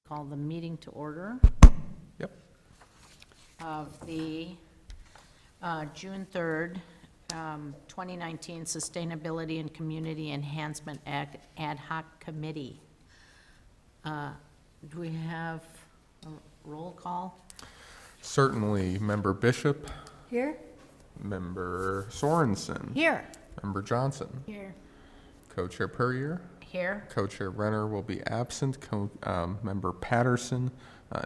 Call the meeting to order Yep. of the June 3rd, 2019 Sustainability and Community Enhancement Ad Hoc Committee. Do we have a roll call? Certainly. Member Bishop, Here? Member Sorensen, Here. Member Johnson, Here. Co-Chair Puryear, Here. Co-Chair Renner will be absent. Member Patterson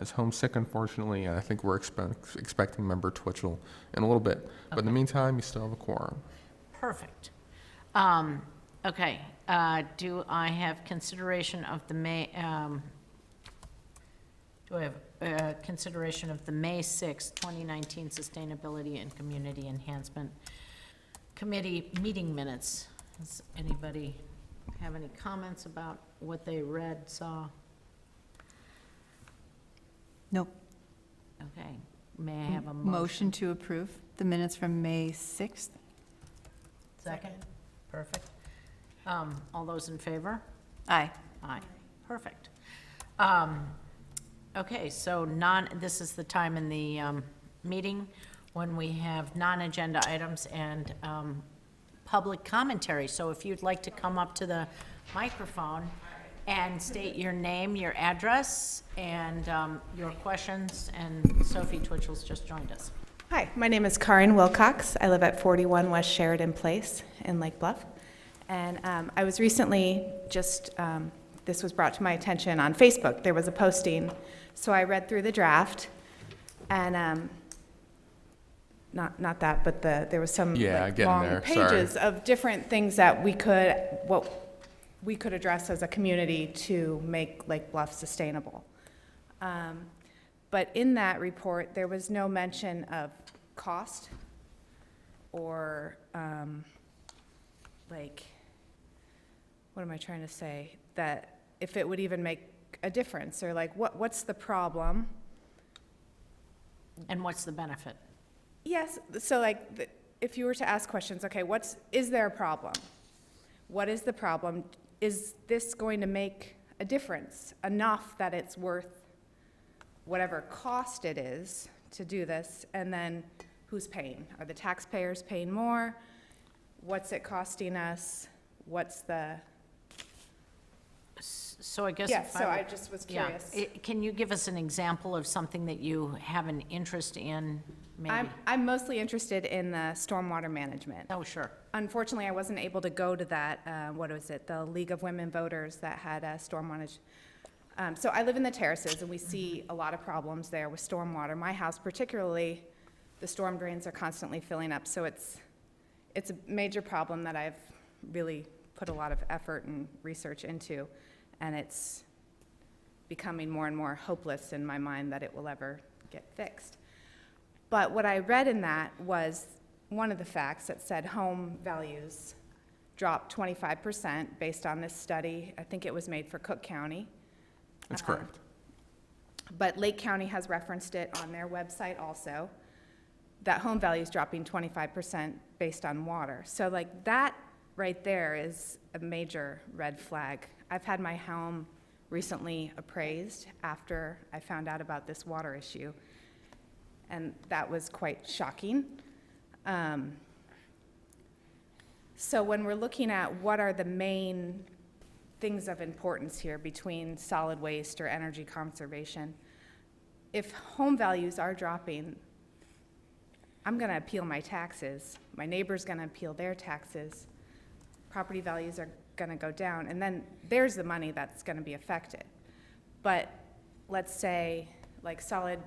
is homesick, unfortunately, and I think we're expecting Member Twitchell in a little bit. But in the meantime, you still have a quorum. Perfect. Okay, do I have consideration of the May 6th, 2019 Sustainability and Community Enhancement Committee meeting minutes? Does anybody have any comments about what they read, saw? Nope. Okay, may I have a motion? Motion to approve the minutes from May 6th. Second? Perfect. All those in favor? Aye. Aye, perfect. Okay, so this is the time in the meeting when we have non-agenda items and public commentary. So if you'd like to come up to the microphone and state your name, your address, and your questions, and Sophie Twitchell's just joined us. Hi, my name is Karen Wilcox. I live at 41 West Sheridan Place in Lake Bluff. And I was recently this was brought to my attention on Facebook. There was a posting, so I read through the draft, and not that, but there was some long there. pages of different things that we could address as a community to make Lake Bluff sustainable. But in that report, there was no mention of cost or what am I trying to say? That if it would even make a difference, or what's the problem? And what's the benefit? Yes, so if you were to ask questions, okay, is there a problem? What is the problem? Is this going to make a difference enough that it's worth whatever cost it is to do this? And then who's paying? Are the taxpayers paying more? What's it costing us? So I guess. Yeah, if so were- I just was curious. Yeah. Can you give us an example of something that you have an interest in, maybe? I'm mostly interested in the stormwater management. Oh, sure. Unfortunately, I wasn't able to go to that, the League of Women Voters that had stormwater. So I live in the terraces, and we see a lot of problems there with stormwater. My house particularly, the storm drains are constantly filling up, so it's a major problem that I've really put a lot of effort and research into, and it's becoming more and more hopeless in my mind that it will ever get fixed. But what I read in that was one of the facts that said home values dropped 25% based on this study. I think it was made for Cook County. That's correct. But Lake County has referenced it on their website also, that home values dropping 25% based on water. So that right there is a major red flag. I've had my home recently appraised after I found out about this water issue, and that was quite shocking. So when we're looking at what are the main things of importance here between solid waste or energy conservation, if home values are dropping, I'm going to appeal my taxes. My neighbor's going to appeal their taxes. Property values are going to go down, and then there's the money that's going to be affected. But let's say solid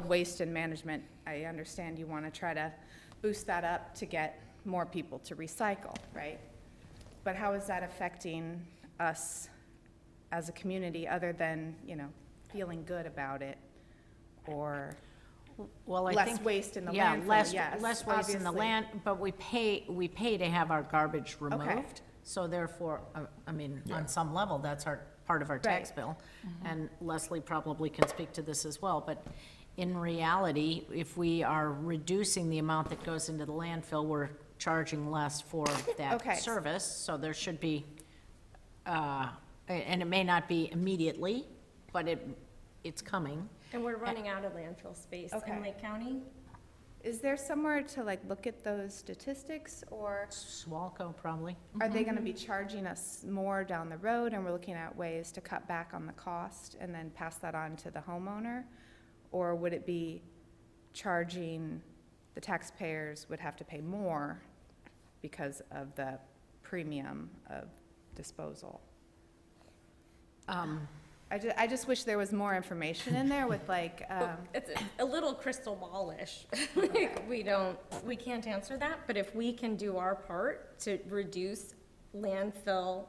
waste and management, I understand you want to try to boost that up to get more people to recycle, right? But how is that affecting us as a community other than, feeling good about it, or Well, I less think. waste in the Yeah, landfill? Yes, less waste in the obviously. land, but we pay to have our garbage removed. Okay. So therefore, Yeah. on some level, that's part of our tax Right. bill. And Leslie probably can speak to this as well, but in reality, if we are reducing the amount that goes into the landfill, we're charging less for that Okay. service. So there should be, and it may not be immediately, but it's coming. And we're running out of landfill space Okay. in Lake County. Is there somewhere to like look at those statistics, or Swalco, probably. are they gonna be charging us more down the road and we're looking at ways to cut back on the cost and then pass that on to the homeowner? Or would it be charging, the taxpayers would have to pay more because of the premium of disposal? I just wish there was more information in there with like, It's a little crystal ball-ish. Like, we can't answer that, but if we can do our part to reduce landfill,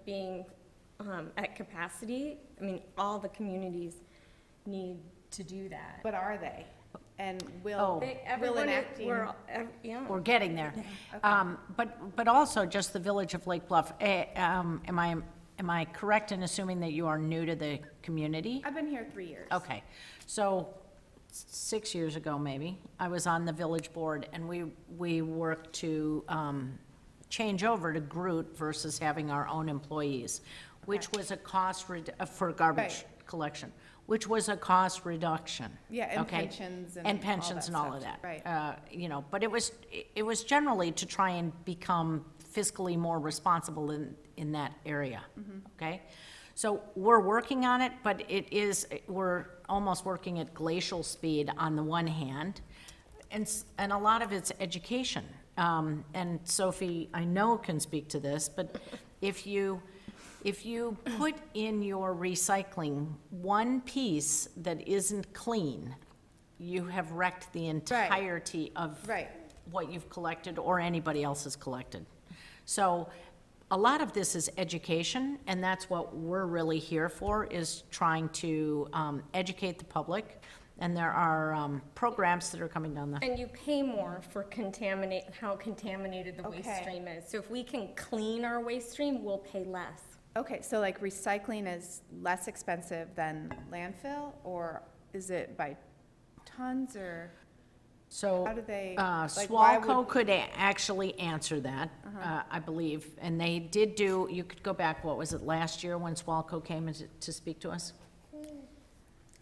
being at capacity, I mean, all the communities need to do that. but are they? And Oh. will Everyone, enacting? yeah. We're getting there. But also just the Village of Lake Bluff, am I correct in assuming that you are new to the community? I've been here 3 years. Okay, so 6 years ago, maybe, I was on the village board, and we worked to change over to Groot versus having our own employees, which was a cost for garbage Right. collection, which was a cost reduction. Yeah, and okay? pensions and And all pensions that and all stuff, of that. right. But it was generally to try and become fiscally more responsible in that area, okay? So we're working on it, but we're almost working at glacial speed on the one hand, and a lot of it's education. And Sophie, I know, can speak to this, but if you put in your recycling one piece that isn't clean, you have wrecked the entirety of Right. what you've collected or anybody else has collected. So a lot of this is education, and that's what we're really here for, is trying to educate the public. And there are programs that are coming down the, And you pay more for how contaminated the waste Okay. stream is. So if we can clean our waste stream, we'll pay less. Okay, so like recycling is less expensive than landfill, or is it by tons, or so. how do they? like, why Swalco would- could actually answer that, I believe. And they did you could go back, what was it, last year when Swalco came to speak to us?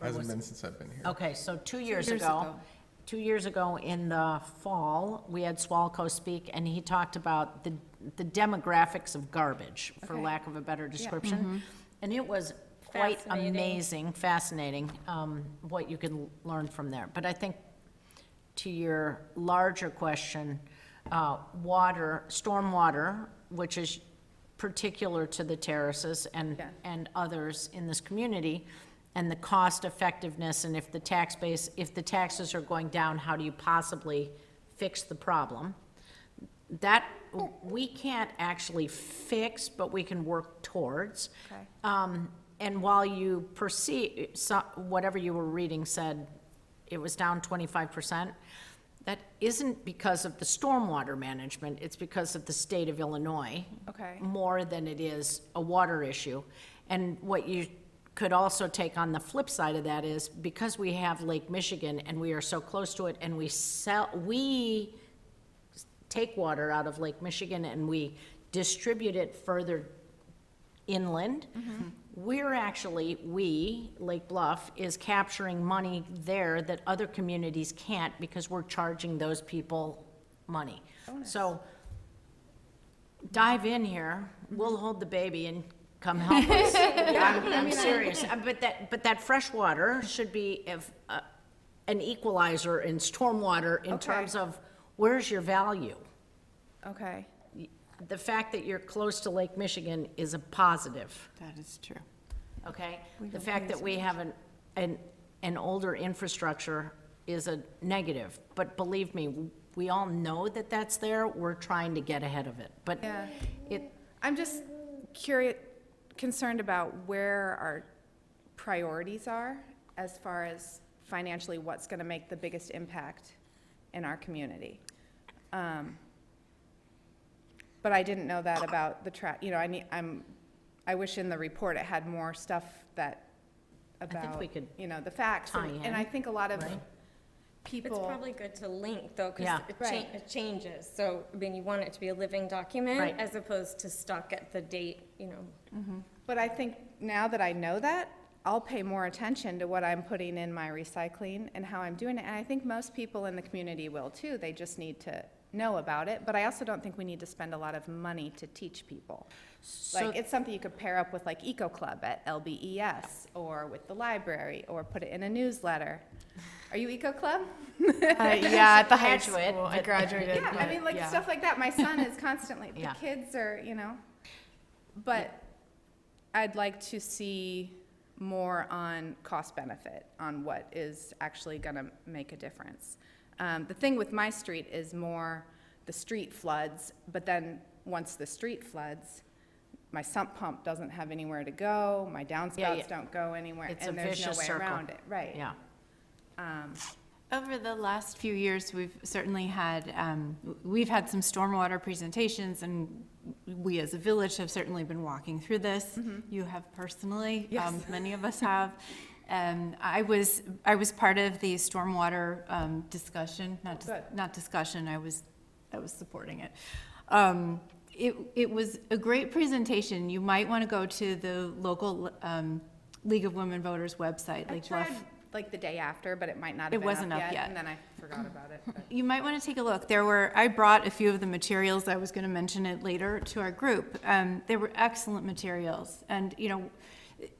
Hasn't been since I've been here. Okay, so 2 years years ago, ago. 2 years ago in the fall, we had Swalco speak, and he talked about the demographics of garbage, for Okay. lack of a better description. And it was quite Fascinating. amazing, fascinating, what you can learn from there. But I think to your larger question, stormwater, which is particular to the terraces Yeah. and others in this community, and the cost effectiveness, and if the taxes are going down, how do you possibly fix the problem? That, we can't actually fix, but we can work towards. Okay. And while you perceive, whatever you were reading said it was down 25%, that isn't because of the stormwater management, it's because of the state of Illinois. Okay. More than it is a water issue. And what you could also take on the flip side of that is, because we have Lake Michigan and we are so close to it, and we take water out of Lake Michigan and we distribute it further inland, Lake Bluff, is capturing money there that other communities can't, because we're charging those people money. So dive in here, we'll hold the baby and come help us. I'm serious. But that fresh water should be an equalizer in stormwater in Okay. terms of where's your value. Okay, The fact that you're close to Lake Michigan is a positive, That is true. okay? We The don't fact pay that we have an older infrastructure is a negative. But believe me, we all know that that's there. We're trying to get ahead of it. But yeah. it, I'm just concerned about where our priorities are as far as financially what's gonna make the biggest impact in our community. But I didn't know that about the I wish in the report it had more stuff about, we could the facts. tie And in, I think a lot of right? people. It's probably good to link, though, because Yeah. Right. it changes. So, I mean, you want it to be a living document Right. as opposed to stuck at the date, But I think now that I know that, I'll pay more attention to what I'm putting in my recycling and how I'm doing it. And I think most people in the community will too. They just need to know about it. But I also don't think we need to spend a lot of money to teach people. Like, it's something you could pair up with like Eco Club at LBES or with the library or put it in a newsletter. Are you Eco Club? Yeah, at the high Graduate, school, I but- graduated. Yeah, I but mean, like, yeah. stuff like that. My son is constantly, the Yeah. kids are, but I'd like to see more on cost benefit, on what is actually gonna make a difference. The thing with my street is more the street floods, but then once the street floods, my sump pump doesn't have anywhere to go, my downspouts don't go anywhere, It's a and there's no vicious way circle. around it, right? Yeah. Over the last few years, we've certainly had, we've had some stormwater presentations, and we as a village have certainly been walking through this. You have personally, Yes. many of us have. I was part of the stormwater discussion, Good. not discussion, I was supporting it. It was a great presentation. You might want to go to the local League of Women Voters website, I like tried Bluff. like the day after, but it might not have It been wasn't up yet. and then I forgot about it. But. You might want to take a look. I brought a few of the materials, I was going to mention it later, to our group. They were excellent materials. And,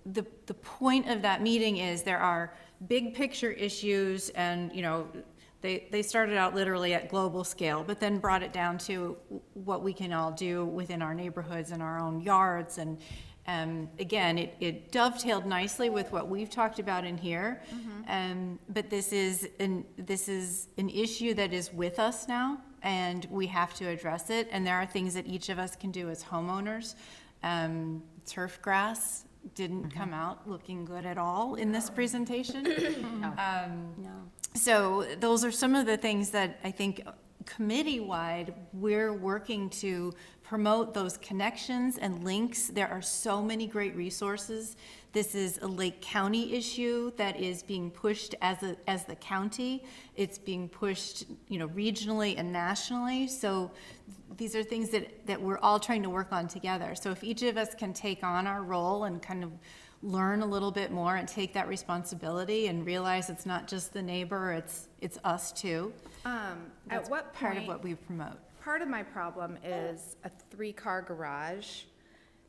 the point of that meeting is there are big picture issues and, they started out literally at global scale, but then brought it down to what we can all do within our neighborhoods and our own yards. And again, it dovetailed nicely with what we've talked about in here. But this is an issue that is with us now, and we have to address it. And there are things that each of us can do as homeowners. Turf grass didn't come out looking good at all in this presentation. So those are some of the things that I think committee-wide, we're working to promote those connections and links. There are so many great resources. This is a Lake County issue that is being pushed as the county. It's being pushed, regionally and nationally. So these are things that we're all trying to work on together. So if each of us can take on our role and kind of learn a little bit more and take that responsibility and realize it's not just the neighbor, it's us too. At what Part of point, what we promote. part of my problem is a 3-car garage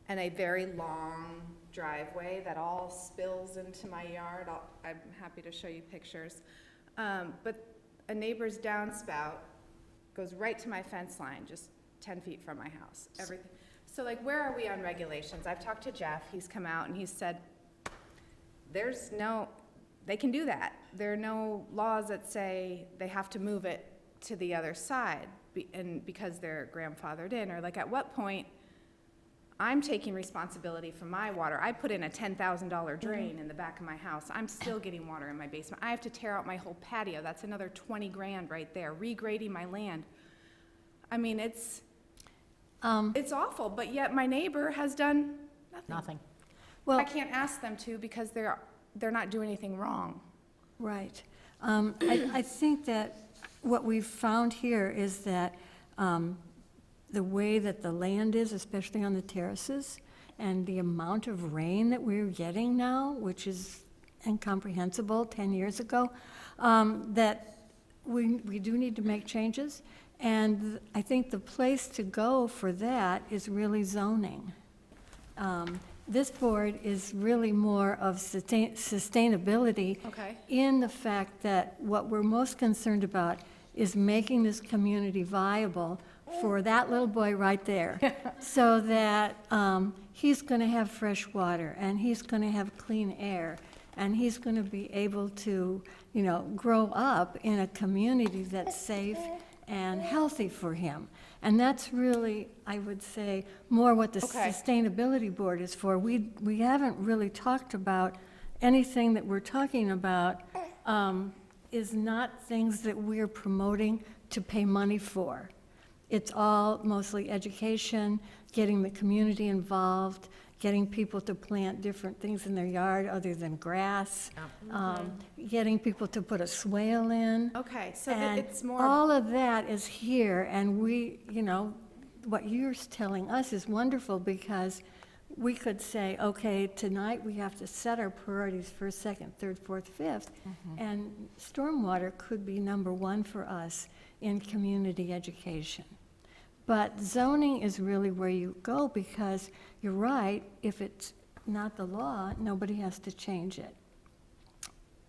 and a very long driveway that all spills into my yard. I'm happy to show you pictures. But a neighbor's downspout goes right to my fence line, just 10 feet from my house, everything. So like, where are we on regulations? I've talked to Jeff, he's come out and he said, they can do that. There are no laws that say they have to move it to the other side and because they're grandfathered in, or like at what point I'm taking responsibility for my water. I put in a $10,000 drain in the back of my house. I'm still getting water in my basement. I have to tear out my whole patio. That's another 20 grand right there, regrading my land. I mean, it's awful, but yet my neighbor has done nothing. Nothing. I can't ask them to because they're not doing anything wrong. Right. I think that what we've found here is that the way that the land is, especially on the terraces, and the amount of rain that we're getting now, which is incomprehensible 10 years ago, that we do need to make changes. And I think the place to go for that is really zoning. This board is really more of sustainability Okay. in the fact that what we're most concerned about is making this community viable for that little boy right there, so that he's going to have fresh water, and he's going to have clean air, and he's going to be able to, grow up in a community that's safe and healthy for him. And that's really, I would say, more what the Okay. Sustainability Board is for. We haven't really talked about, anything that we're talking about is not things that we're promoting to pay money for. It's all mostly education, getting the community involved, getting people to plant different things in their yard other than grass, getting people to put a swale in. Okay, so And it's more. all of that is here, and what you're telling us is wonderful, because we could say, okay, tonight we have to set our priorities first, second, third, fourth, fifth. And stormwater could be number one for us in community education. But zoning is really where you go, because you're right, if it's not the law, nobody has to change it.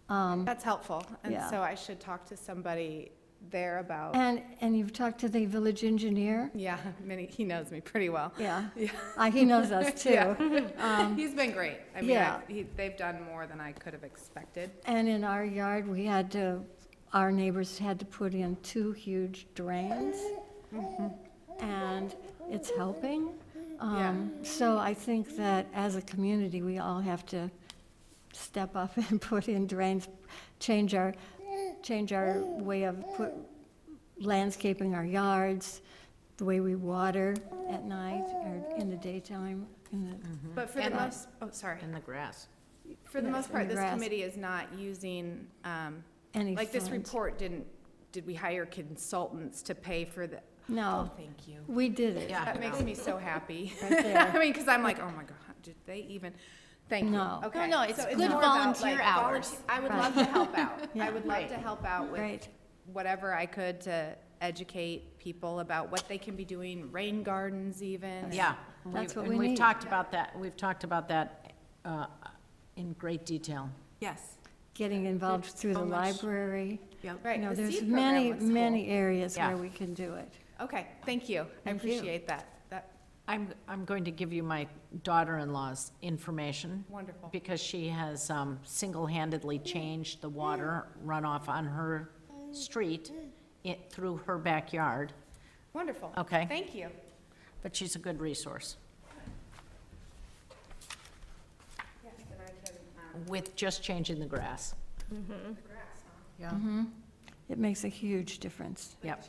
That's helpful. And Yeah. so I should talk to somebody there about, And you've talked to the village engineer? yeah, he knows me pretty well. Yeah. Yeah. He knows us too. Yeah. He's been great. I mean, yeah. they've done more than I could have expected. And in our yard, our neighbors had to put in 2 huge drains. And it's helping. Yeah. So I think that as a community, we all have to step up and put in drains, change our way of landscaping our yards, the way we water at night or in the daytime. But for the And- most, sorry. In the grass. For the most in part, the this grass. committee is not using, Any like this funds. report did we hire consultants to pay for the? No, Oh, thank you. we did it. Yeah. That makes me so happy. Right there. I mean, because I'm like, oh my God, did they even, thank you. No. Okay. No, it's So good more about, volunteer like, hours. I would love to help out. Yeah. I would love to help out with Right. whatever I could to educate people about what they can be doing, rain gardens even. Yeah. That's what And we we've need. talked about that, in great detail. Yes. Getting involved through the so much. library. Right, You know, the there's seed program many, looks cool. many areas Yeah. where we can do it. Okay, thank you. I Thank you. appreciate that. I'm going to give you my daughter-in-law's information. Wonderful. Because she has single-handedly changed the water runoff on her street through her backyard, Wonderful. Okay. Thank you. but she's a good resource Yes, and I can, with just changing the grass. Yeah. It makes a huge difference. Yep.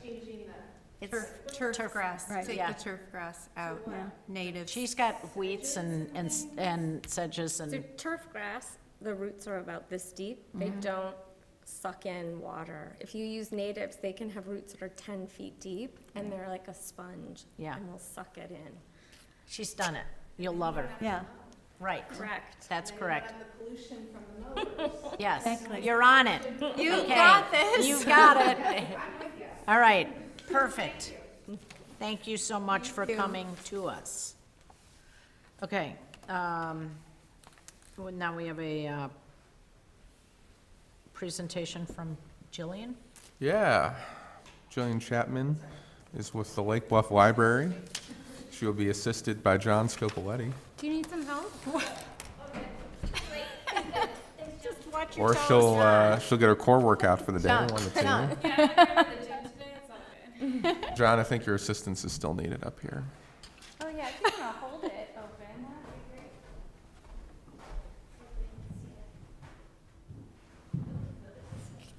It's turf grass. Right. Take Yeah. the turf grass out, Yeah. native. She's got wheats and sedges So and, turf grass, the roots are about this deep. They don't suck in water. If you use natives, they can have roots that are 10 feet deep, and they're like a sponge. Yeah. And will suck it in. she's done it. You'll love her. Yeah. Right. Correct. That's correct. the pollution from the motors. Yes, Exactly. you're on it. You Okay. got this. You got it. All right, perfect. Thank you so much for coming to us. Okay, well, now we have a presentation from Jillian. Yeah. Jillian Chapman is with the Lake Bluff Library. She will be assisted by John Scopoletti. Do you need some help? Just watch Or she'll get her core workout for the day, one of the two. John, I think your assistance is still needed up here. Oh, yeah, if you want to hold it open, that'd be great.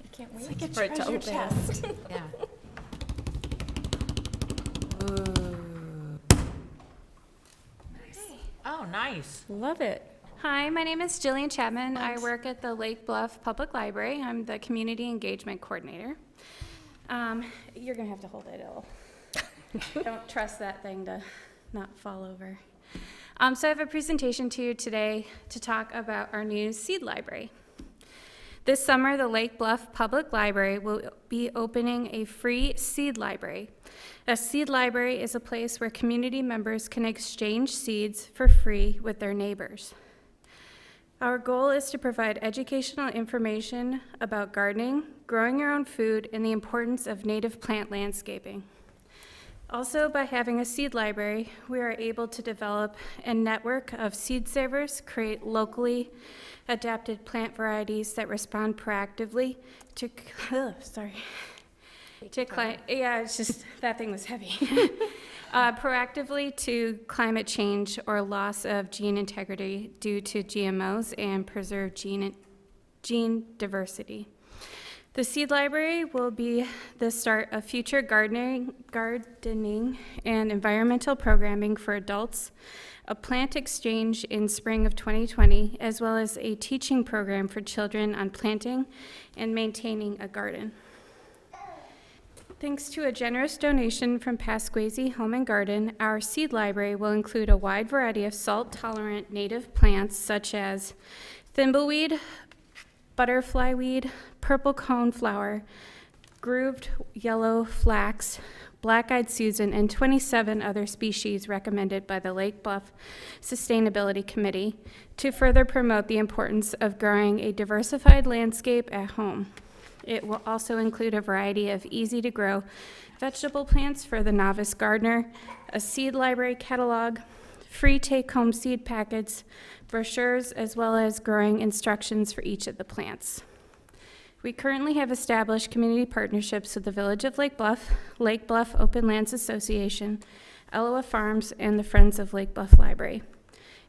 I can't wait for it to open. Yeah. Oh, nice. Love it. Hi, my name is Jillian Chapman. I work at the Lake Bluff Public Library. I'm the Community Engagement Coordinator. You're gonna have to hold it. Don't trust that thing to not fall over. So I have a presentation to you today to talk about our new seed library. This summer, the Lake Bluff Public Library will be opening a free seed library. A seed library is a place where community members can exchange seeds for free with their neighbors. Our goal is to provide educational information about gardening, growing your own food, and the importance of native plant landscaping. Also, by having a seed library, we are able to develop a network of seed savers, create locally adapted plant varieties that respond proactively to, yeah, it's just, that thing was heavy. Proactively to climate change or loss of gene integrity due to GMOs and preserve gene diversity. The seed library will be the start of future gardening and environmental programming for adults, a plant exchange in spring of 2020, as well as a teaching program for children on planting and maintaining a garden. Thanks to a generous donation from Pasquazi Home and Garden, our seed library will include a wide variety of salt-tolerant native plants such as thimbleweed, butterflyweed, purple coneflower, grooved yellow flax, black-eyed Susan, and 27 other species recommended by the Lake Bluff Sustainability Committee to further promote the importance of growing a diversified landscape at home. It will also include a variety of easy-to-grow vegetable plants for the novice gardener, a seed library catalog, free take-home seed packets, brochures, as well as growing instructions for each of the plants. We currently have established community partnerships with the Village of Lake Bluff Open Lands Association, Eloa Farms, and the Friends of Lake Bluff Library.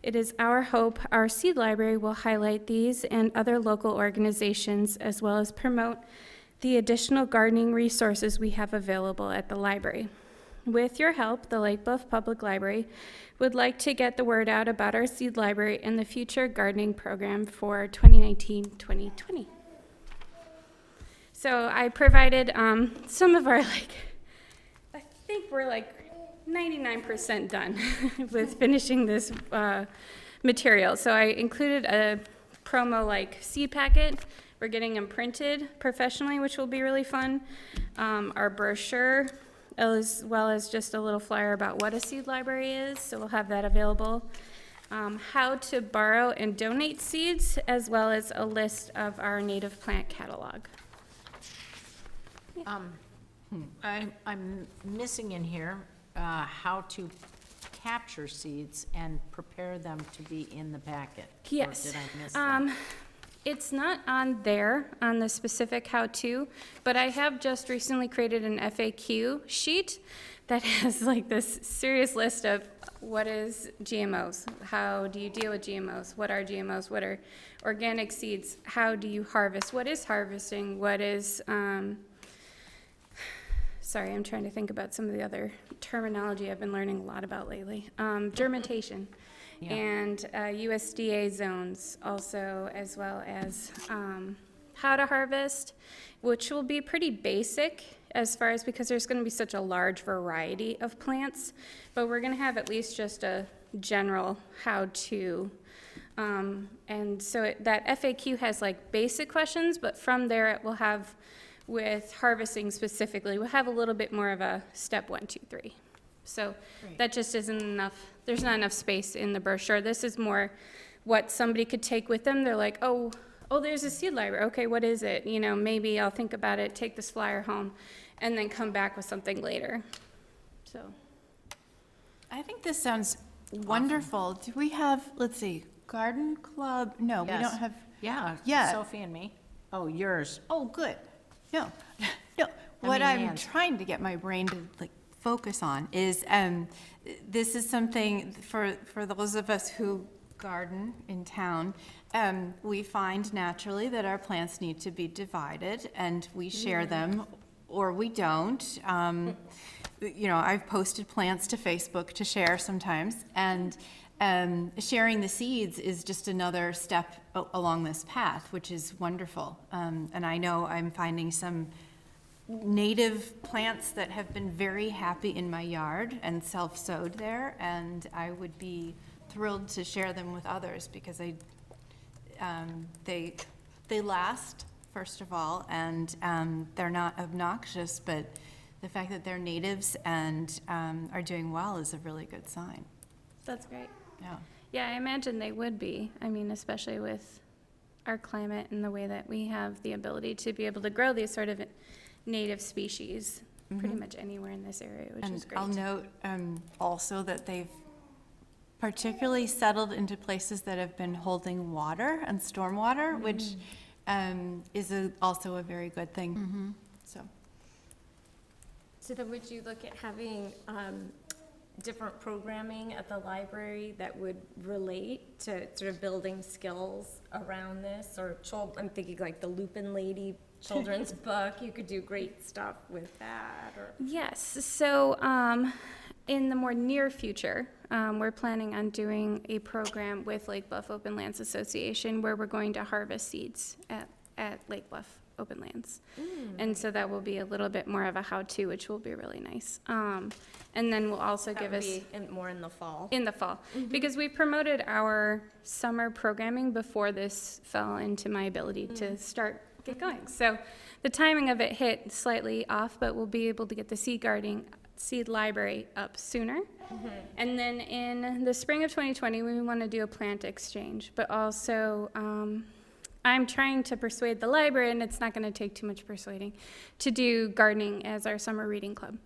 It is our hope our seed library will highlight these and other local organizations, as well as promote the additional gardening resources we have available at the library. With your help, the Lake Bluff Public Library would like to get the word out about our seed library and the future gardening program for 2019-2020. So I provided some of our, I think we're 99% done with finishing this material. So I included a promo seed packet. We're getting them printed professionally, which will be really fun. Our brochure, as well as just a little flyer about what a seed library is. So we'll have that available. How to borrow and donate seeds, as well as a list of our native plant catalog. I'm missing in here how to capture seeds and prepare them to be in the packet. Or Yes. did I miss that? It's not on there, on the specific how-to, but I have just recently created an FAQ sheet that has this serious list of what is GMOs, how do you deal with GMOs, what are GMOs, what are organic seeds, how do you harvest, what is harvesting, what is, sorry, I'm trying to think about some of the other terminology I've been learning a lot about lately. Germination. Yeah. And USDA zones also, as well as how to harvest, which will be pretty basic as far as because there's going to be such a large variety of plants, but we're going to have at least just a general how to. And so that FAQ has basic questions, but from there it will have, with harvesting specifically, we'll have a little bit more of a step 1, 2, 3. So that just isn't enough. There's not enough space in the brochure. This is more what somebody could take with them. They're like, oh, there's a seed library. Okay, what is it? Maybe I'll think about it, take this flyer home, and then come back with something later. So. I think this sounds wonderful. Do we have, let's see, garden club? No, we Yes. don't have. Yeah, Yeah. Sophie and me. Oh, yours. Oh, good. No, no. What mean, I'm Nan's. trying to get my brain to focus on is this is something for those of us who garden in town. We find naturally that our plants need to be divided, and we share them, or we don't. I've posted plants to Facebook to share sometimes, and sharing the seeds is just another step along this path, which is wonderful. And I know I'm finding some native plants that have been very happy in my yard and self-sowed there, and I would be thrilled to share them with others because they last, first of all, and they're not obnoxious, but the fact that they're natives and are doing well is a really good sign. That's great. Yeah. Yeah, I imagine they would be. I mean, especially with our climate and the way that we have the ability to be able to grow these sort of native species pretty much anywhere in this area, which is great. I'll note also that they've particularly settled into places that have been holding water and stormwater, which is also a very good thing. So then would you look at having different programming at the library that would relate to sort of building skills around this? Or I'm thinking the Lupin Lady children's book, you could do great stuff with that. Or Yes, so in the more near future, we're planning on doing a program with Lake Bluff Open Lands Association where we're going to harvest seeds at Lake Bluff open lands. And so that will be a little bit more of a how-to, which will be really nice. And then will also That give would us. be more in the fall. In the fall, because we promoted our summer programming before this fell into my ability to get going. So the timing of it hit slightly off, but we'll be able to get the seed library up sooner. And then in the spring of 2020, we want to do a plant exchange, but also I'm trying to persuade the library, and it's not going to take too much persuading, to do gardening as our summer reading club.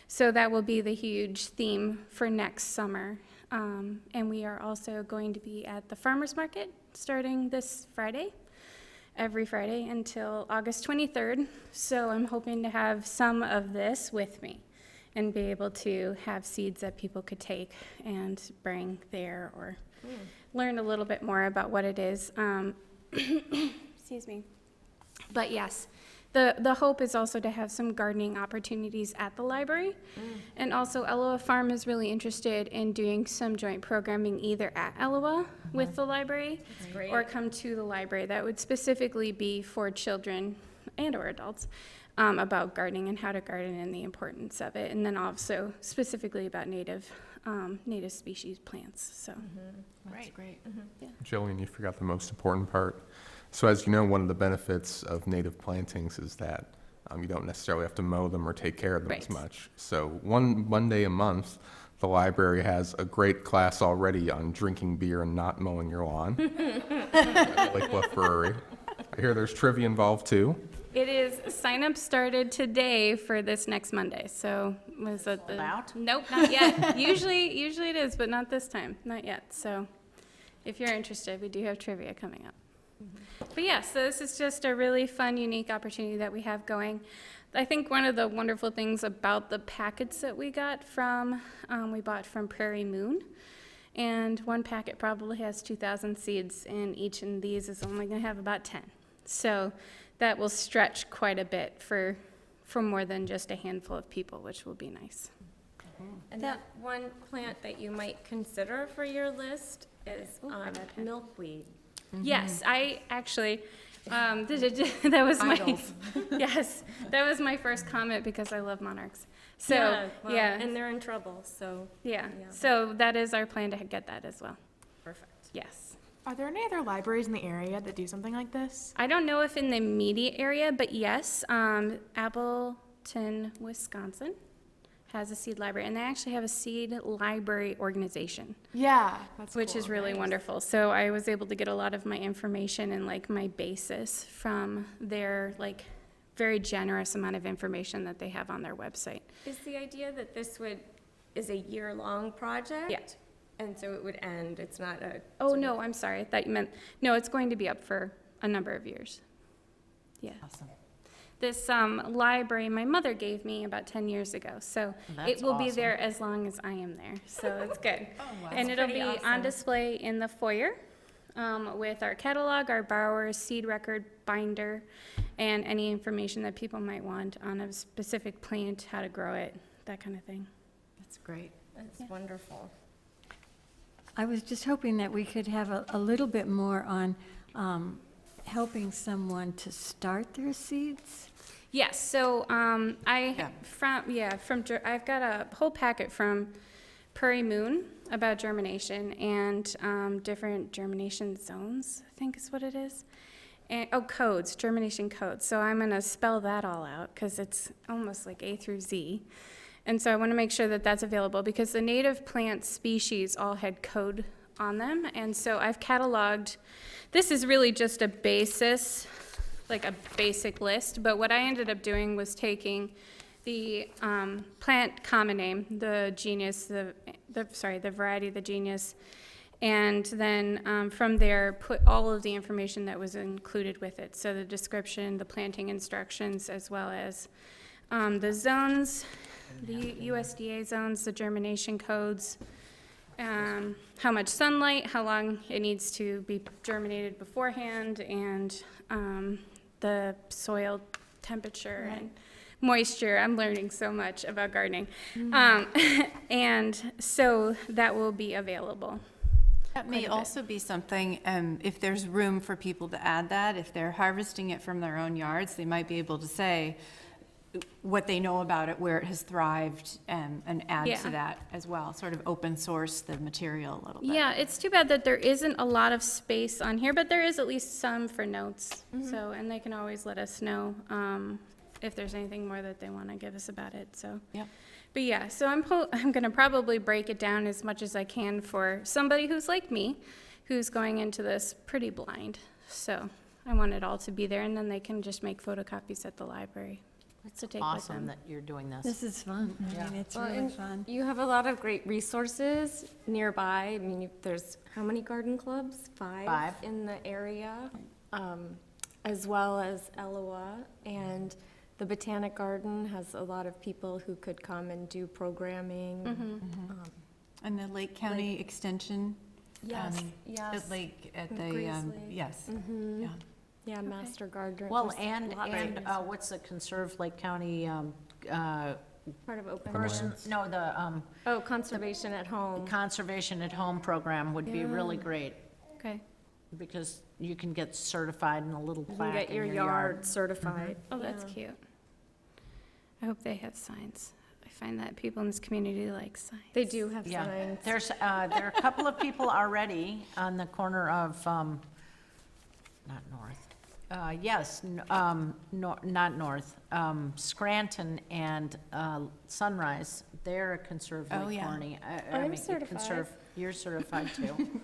So that will be the huge theme for next summer. And we are also going to be at the farmer's market starting this Friday, every Friday until August 23rd. So I'm hoping to have some of this with me and be able to have seeds that people could take and bring there or learn a little bit more about what it is. Excuse me. But yes. The hope is also to have some gardening opportunities at the library. And also Eloa Farm is really interested in doing some joint programming either at Eloa with the library great. or come to the library. That would specifically be for children and or adults about gardening and how to garden and the importance of it. And then also specifically about native species plants. So Right. Great. Jillian, you forgot the most important part. So as you know, one of the benefits of native plantings is that you don't necessarily have to mow them or take care of them as Right. much. So one day a month, the library has a great class already on drinking beer and not mowing your lawn at Lake Bluff Brewery. I hear there's trivia involved too. it is, sign-up started today for this next Monday. So was it Sold out? Nope, not yet. Usually it is, but not this time, not yet. So if you're interested, we do have trivia coming up. But yeah, so this is just a really fun, unique opportunity that we have going. I think one of the wonderful things about the packets that we got we bought from Prairie Moon, and one packet probably has 2,000 seeds, and each of these is only going to have about 10. So that will stretch quite a bit for more than just a handful of people, which will be nice. And that one plant that you might consider for your list is milkweed. Yes, I actually, that was my, yes, that was my first comment because I love monarchs. So, Well, yeah, and they're in trouble, so yeah. yeah. So that is our plan to get that as well. perfect. Yes. Are there any other libraries in the area that do something like this? I don't know if in the immediate area, but yes, Appleton, Wisconsin has a seed library, and they actually have a seed library organization, Yeah, that's which cool. is really wonderful. So I was able to get a lot of my information and like my basis from their like very generous amount of information that they have on their website. Is the idea that this is a year-long project? Yeah. And so it would end, it's not a. Oh, no, I'm sorry. I thought you meant, no, it's going to be up for a number of years. Yeah. Awesome. This library my mother gave me about 10 years ago, so That's it will be awesome. there as long as I am there, so it's good. wow. And it'll pretty be awesome. on display in the foyer with our catalog, our borrower's seed record binder, and any information that people might want on a specific plant, how to grow it, that kind of thing. That's great. That's wonderful. I was just hoping that we could have a little bit more on helping someone to start their seeds. Yes, so I've got a whole packet from Prairie Moon about germination and different germination zones, I think is what it is. And, codes, germination codes. So I'm going to spell that all out because it's almost like A through Z. And so I want to make sure that that's available because the native plant species all had code on them. And so I've cataloged, this is really just a basis, like a basic list, but what I ended up doing was taking the plant common name, the genus, the variety, the genus, and then from there put all of the information that was included with it. So the description, the planting instructions, as well as the zones, the USDA zones, the germination codes, how much sunlight, how long it needs to be germinated beforehand, and the soil temperature and moisture. I'm learning so much about gardening. And so that will be available. That may quite a bit. also be something, if there's room for people to add that, if they're harvesting it from their own yards, they might be able to say what they know about it, where it has thrived, and add Yeah. to that as well, sort of open source the material a little bit. Yeah, it's too bad that there isn't a lot of space on here, but there is at least some for notes. So, and they can always let us know if there's anything more that they want to give us about it, so. Yep. But yeah, so I'm going to probably break it down as much as I can for somebody who's like me, who's going into this pretty blind. So I want it all to be there, and then they can just make photocopies at the library to take with Awesome them. that you're doing this. This is fun. I mean, it's Well, really and fun. You have a lot of great resources nearby. I mean, there's how many garden clubs? Five. In the area, as well as Eloa. And the Botanic Garden has a lot of people who could come and do programming. And the Lake County Extension? Yes, um, yes. At Lake, at the, Grease Lake. yes. Mhm. Yeah. Yeah, Master Gardener. Well, There's a and lot of what's the Conserve Lake County, Part of open person, lands. no, the Oh, conservation at home. Conservation at Home program would be really great, Okay. because you can get certified in a little You can plaque get in your your yard certified. Oh, that's Yeah. cute. I hope they have signs. I find that people in this community like signs. They do have Yeah, signs. there are a couple of people already on the corner of, not north, not north, Scranton and Sunrise. They're a Conserve Oh, Lake yeah. County. I'm certified. You're certified too.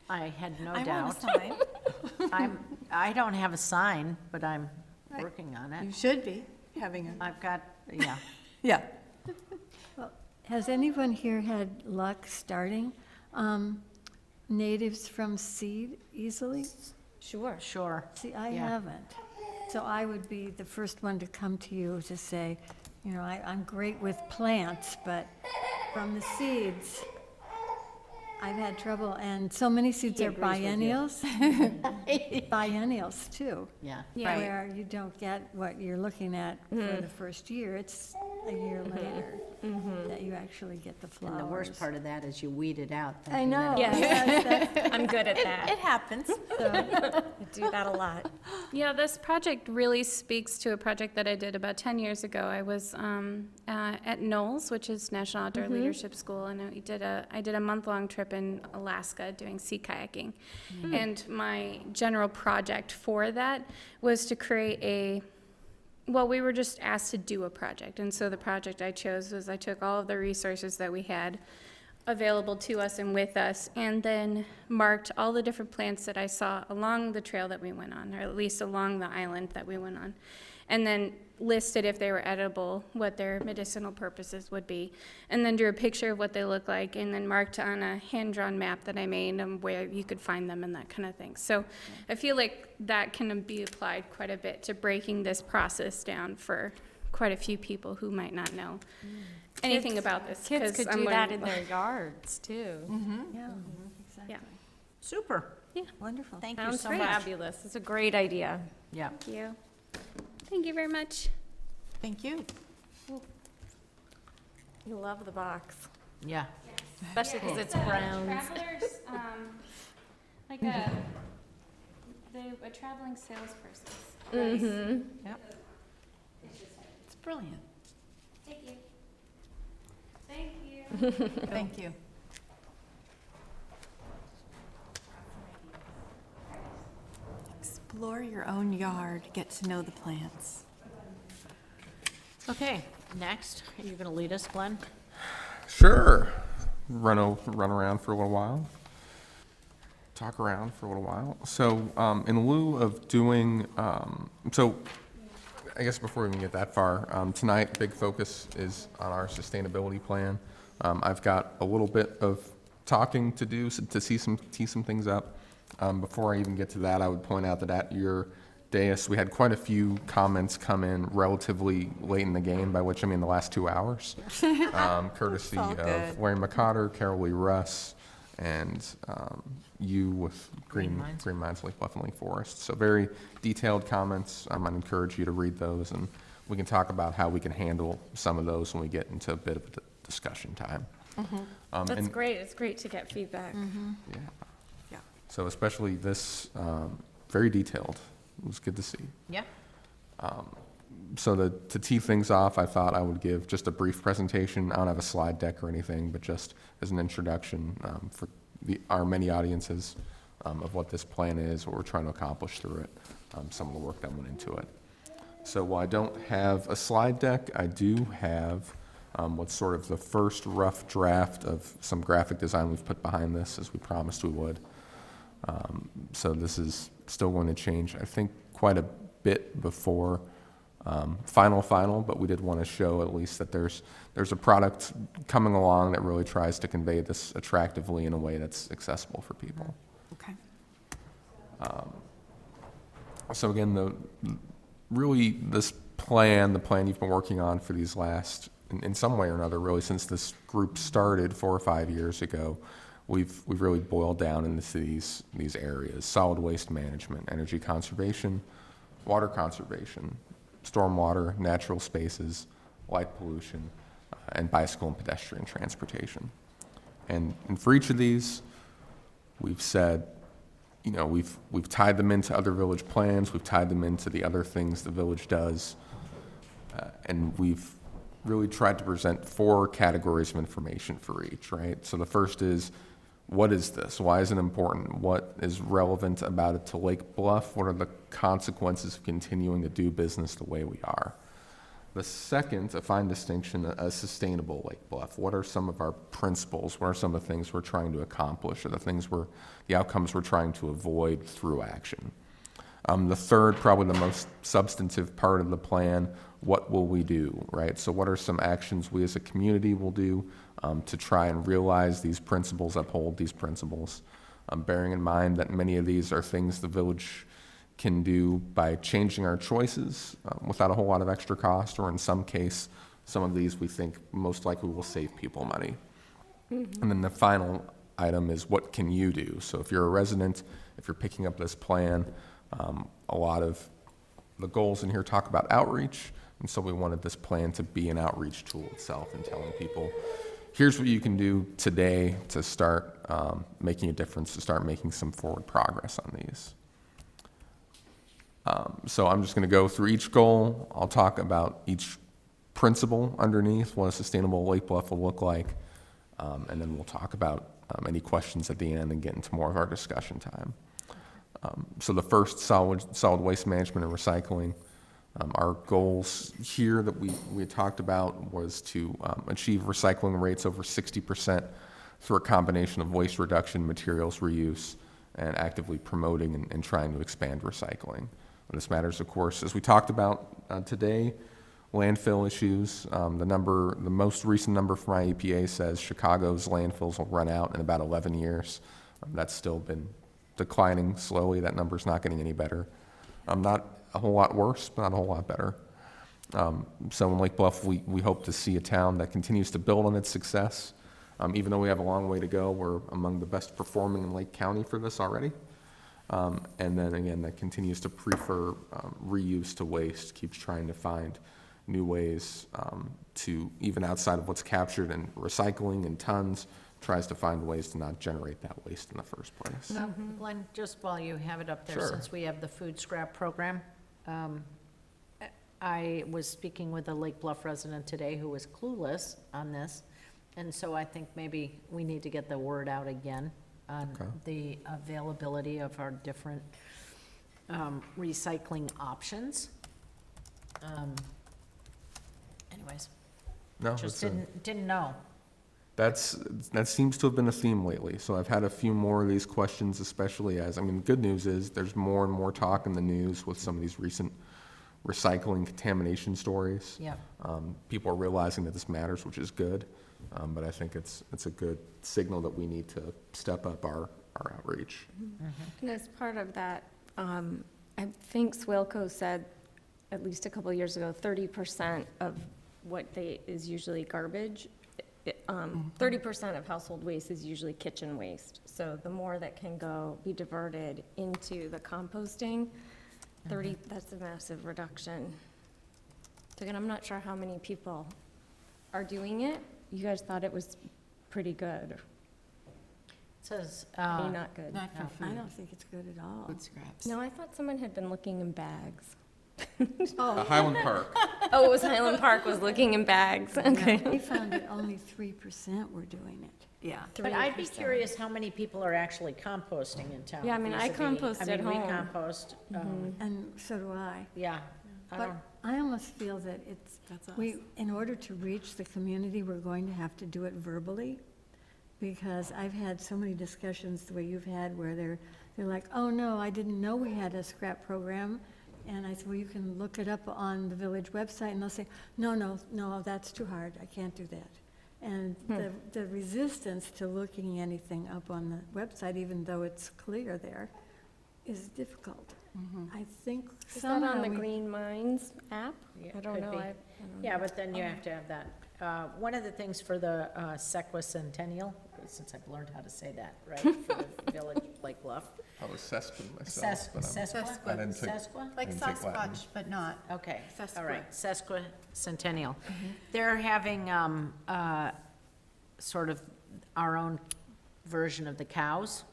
I had no I doubt. want a sign. I don't have a sign, but I'm working on You it. should be having a, I've got, yeah. yeah. Has anyone here had luck starting natives from seed easily? Sure. Sure. See, I Yeah. haven't. So I would be the first one to come to you to say, you know, I'm great with plants, but from the seeds, I've had trouble, and so many seeds He are agrees with you. biennials. Biennials, too. Yeah. Right. Where you don't get what you're looking at for the first year, it's a year later that you actually get the flowers. And the worst part of that is you weed it out. I thinking that know. Yes. I'm good at that. It happens. I do that a lot. Yeah, this project really speaks to a project that I did about 10 years ago. I was at Knowles, which is National Outdoor Leadership School, and I did a month-long trip in Alaska doing sea kayaking. And my general project for that was to create we were just asked to do a project. And so the project I chose was I took all of the resources that we had available to us and with us, and then marked all the different plants that I saw along the trail that we went on, or at least along the island that we went on. And then listed, if they were edible, what their medicinal purposes would be. And then drew a picture of what they look like, and then marked on a hand-drawn map that I made where you could find them and that kind of thing. So I feel like that can be applied quite a bit to breaking this process down for quite a few people who might not know anything about this. Kids 'cause could I'm do that learning- in their yards, too. Yeah, exactly. Yeah. Super. Wonderful. Thank you Sounds so much. fabulous. It's a great idea. Yeah. Thank you. Thank you very much. Thank you. You love the box, Yeah. especially because it's browns. Travelers, like a traveling salesperson. Mm-hmm. It's brilliant. Thank you. Thank you. Thank you. Explore your own yard, get to know the plants. Okay, next, are you going to lead us, Glenn? Sure. Run around for a little while. Talk around for a little while. So, in lieu of doing, so I guess before we even get that far, tonight, big focus is on our sustainability plan. I've got a little bit of talking to do to tee some things up. Before I even get to that, I would point out that at your dais, we had quite a few comments come in relatively late in the game, by which I mean the last 2 hours, courtesy all of good. Larry McCotter, Carol Lee Russ, and you with Green Minds. Green Minds, Lake Bluff, and Lake Forest. So very detailed comments. I'd encourage you to read those, and we can talk about how we can handle some of those when we get into a bit of a discussion time. That's And- great. It's great to get feedback. Yeah. So especially this, very detailed. It was good to see. Yeah, So to tee things off, I thought I would give just a brief presentation. I don't have a slide deck or anything, but just as an introduction for our many audiences of what this plan is, what we're trying to accomplish through it, some of the work that went into it. So while I don't have a slide deck, I do have what's sort of the first rough draft of some graphic design we've put behind this, as we promised we would. So this is still going to change, I think, quite a bit before final, but we did want to show at least that there's a product coming along that really tries to convey this attractively in a way that's accessible for people. Okay. So again, this plan, the plan you've been working on for these last, in some way or another, really since this group started 4 or 5 years ago, we've really boiled down into these areas: solid waste management, energy conservation, water conservation, stormwater, natural spaces, light pollution, and bicycle and pedestrian transportation. And for each of these, we've said, you know, we've tied them into other village plans, we've tied them into the other things the village does, and we've really tried to present 4 categories of information for each, right? So the first is, what is this? Why is it important? What is relevant about it to Lake Bluff? What are the consequences of continuing to do business the way we are? The second, a fine distinction, a sustainable Lake Bluff. What are some of our principles? What are some of the things we're trying to accomplish, or the outcomes we're trying to avoid through action? The third, probably the most substantive part of the plan, what will we do, right? So what are some actions we as a community will do to try and realize these principles, uphold these principles, bearing in mind that many of these are things the village can do by changing our choices without a whole lot of extra cost, or in some case, some of these we think most likely will save people money. Mm-hmm. And then the final item is, what can you do? So if you're a resident, if you're picking up this plan, a lot of the goals in here talk about outreach, and so we wanted this plan to be an outreach tool itself and telling people, here's what you can do today to start making a difference, to start making some forward progress on these. So I'm just going to go through each goal. I'll talk about each principle underneath, what a sustainable Lake Bluff will look like, and then we'll talk about any questions at the end and get into more of our discussion time. So the first, solid waste management and recycling. Our goals here that we had talked about was to achieve recycling rates over 60% through a combination of waste reduction, materials reuse, and actively promoting and trying to expand recycling. And this matters, of course, as we talked about today, landfill issues. The most recent number from my EPA says Chicago's landfills will run out in about 11 years. That's still been declining slowly. That number's not getting any better. Not a whole lot worse, but not a whole lot better. So in Lake Bluff, we hope to see a town that continues to build on its success. Even though we have a long way to go, we're among the best performing in Lake County for this already. And then again, that continues to prefer reuse to waste, keeps trying to find new ways to, even outside of what's captured in recycling and tons, tries to find ways to not generate that waste in the first place. Glenn, just while you have it up there, Sure. since we have the food scrap program, I was speaking with a Lake Bluff resident today who was clueless on this, and so I think maybe we need to get the word out again on Okay. the availability of our different recycling options. Anyways, No, just it's didn't know. that seems to have been a theme lately. So I've had a few more of these questions, especially as, the good news is there's more and more talk in the news with some of these recent recycling contamination stories. Yep. People are realizing that this matters, which is good. But I think it's a good signal that we need to step up our outreach. And as part of that, I think Swilco said, at least a couple of years ago, 30% of what is usually garbage, 30% of household waste is usually kitchen waste. So the more that can be diverted into the composting, that's a massive reduction. So again, I'm not sure how many people are doing it. You guys thought it was pretty good. says, Maybe not good. Not for I food, don't think it's good at all. food scraps. No, I thought someone had been looking in bags. Highland Park. Oh, it was Highland Park was looking in bags. Okay. We found that only 3% were doing it. Yeah. but I'd be curious how many people are actually composting in town. Yeah, I mean, I vis-a-vis- compost at we home. compost, And so do I. yeah. I But don't, I almost feel that it's, That's us. in order to reach the community, we're going to have to do it verbally. Because I've had so many discussions the way you've had where they're like, oh, no, I didn't know we had a scrap program. And I said, well, you can look it up on the village website, and they'll say, no, that's too hard, I can't do that. And the resistance to looking anything up on the website, even though it's clear there, is difficult. I think Is that somehow on the we- Green Minds app? Yeah, I don't could know. be. I don't yeah, know. but then you have to have that. One of the things for the Sequicentennial, since I've learned how to say that, right, for the village, Lake Bluff. I was Sesquin myself, but Sesqua? I didn't take- Sesqua? Like Didn't take Latin. Sasquatch, but not. Okay, all Sesqua. right, Sesquicentennial. They're having sort of our own version of the cows.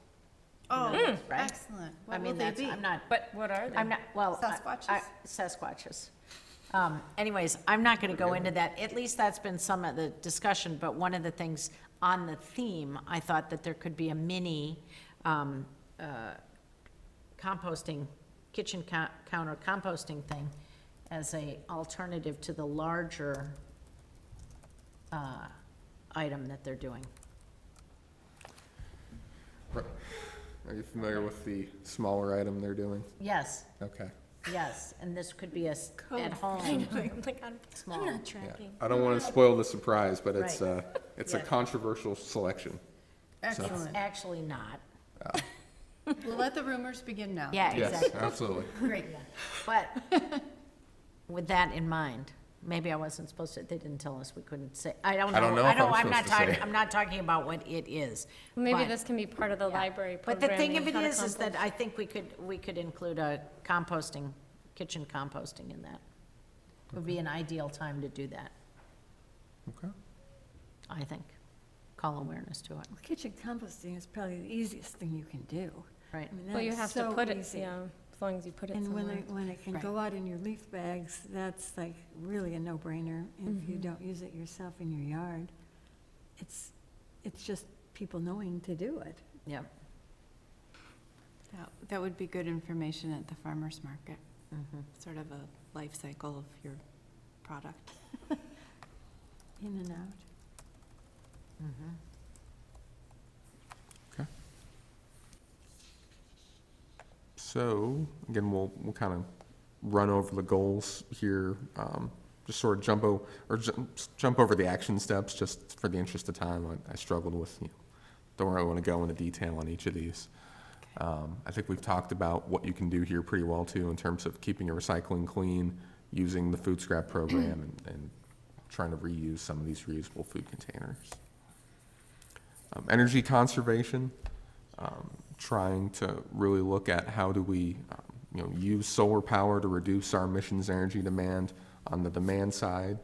Oh, right? excellent. I What will mean, they that's, be? I'm not, But what are they? I'm not, well. Sasquatches? Sasquatches. Anyways, I'm not gonna go into that. At least that's been some of the discussion, but one of the things on the theme, I thought that there could be a mini, composting, kitchen counter composting thing as a alternative to the larger, item that they're doing. Are you familiar with the smaller item they're doing? Yes, Okay. yes, and this could be at home, small. Yeah. I don't want to spoil the surprise, but it's Right. it's a Yeah. controversial selection. It's Excellent. actually not. We'll let the rumors begin now. Yeah, Yes, exactly. absolutely. Great. But with that in mind, maybe I wasn't supposed to, they didn't tell us we couldn't say, I don't know. I don't know if I'm I'm not supposed to say talking, it. I'm not talking about what it is. Maybe but- this can be part of the yeah. library But the thing of programming, it how to is that compost. I think we could include a composting, kitchen composting in that. Would be an ideal time to do that, Okay. I think. Call awareness to it, Well, kitchen composting is probably the easiest thing you can do. right? I mean, Well, you that's have to so put it, easy. yeah, as long as you put it And when somewhere. when it can go out in your leaf bags, that's like really a no-brainer. If you don't use it yourself in your yard, it's just people knowing to do it. Yep. That would be good information at the farmer's market, Mm-hmm. sort of a life cycle of your product. In and out. Okay. So, again, we'll kind of run over the goals here, just sort of jump over the action steps, just for the interest of time. I struggled with, don't really want to go into detail on each of these. I think we've talked about what you can do here pretty well, too, in terms of keeping your recycling clean, using the food scrap program, and trying to reuse some of these reusable food containers. Energy conservation, trying to really look at how do we, use solar power to reduce our emissions energy demand on the demand side,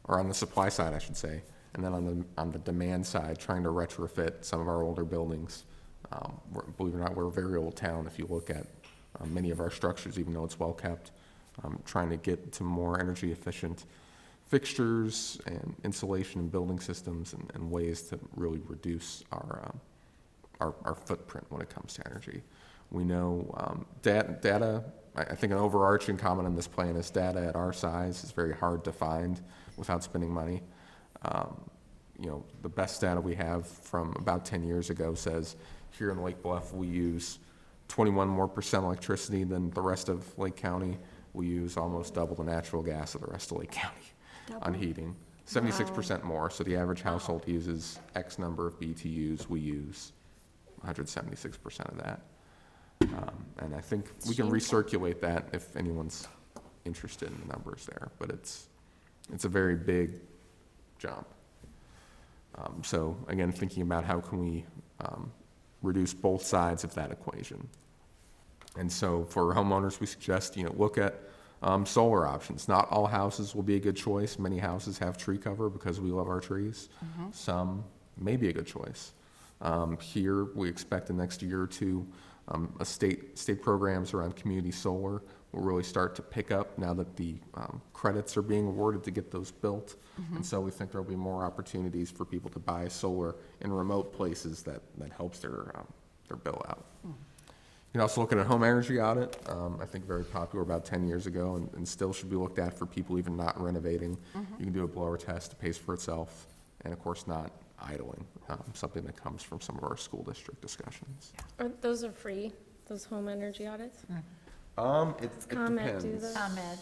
or on the supply side, I should say, and then on the demand side, trying to retrofit some of our older buildings. Believe it or not, we're a very old town. If you look at many of our structures, even though it's well kept, trying to get to more energy efficient fixtures and insulation and building systems and ways to really reduce our footprint when it comes to energy. We know data, I think an overarching comment on this plan is data at our size is very hard to find without spending money. The best data we have from about 10 years ago says here in Lake Bluff, we use 21% more electricity than the rest of Lake County. We use almost double the natural gas of the rest of Lake County on heating. 76% more, so the average household uses X number of BTUs, we use 176% of that. And I think we can recirculate that if anyone's interested in the numbers there, but it's a very big jump. So again, thinking about how can we reduce both sides of that equation. And so for homeowners, we suggest, look at solar options. Not all houses will be a good choice. Many houses have tree cover because we love our trees. Some may be a good choice. Here, we expect the next year or two, state programs around community solar will really start to pick up now that the credits are being awarded to get those built. And so we think there'll be more opportunities for people to buy solar in remote places that helps their bill out. You can also look at a home energy audit, I think very popular about 10 years ago, and still should be looked at for people even not renovating. You can do a blower test, it pays for itself, and of course not idling, something that comes from some of our school district discussions. Those are free, those home energy audits? It ComEd do depends. those? ComEd,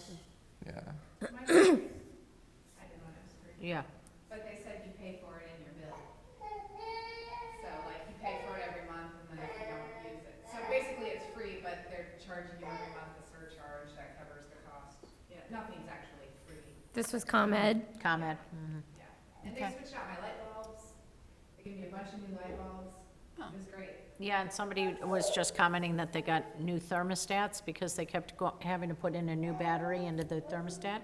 Yeah. I didn't know it was free. yeah. But they said you pay for it in your bill. So like you pay for it every month and then if you don't use it. So basically it's free, but they're charging you every month a surcharge that covers the cost. Yeah, nothing's actually free. This was ComEd. ComEd. Yeah. And they switched out my light bulbs. They gave me a bunch of new light bulbs. It was great. Yeah, and somebody was just commenting that they got new thermostats because they kept having to put in a new battery into the thermostat.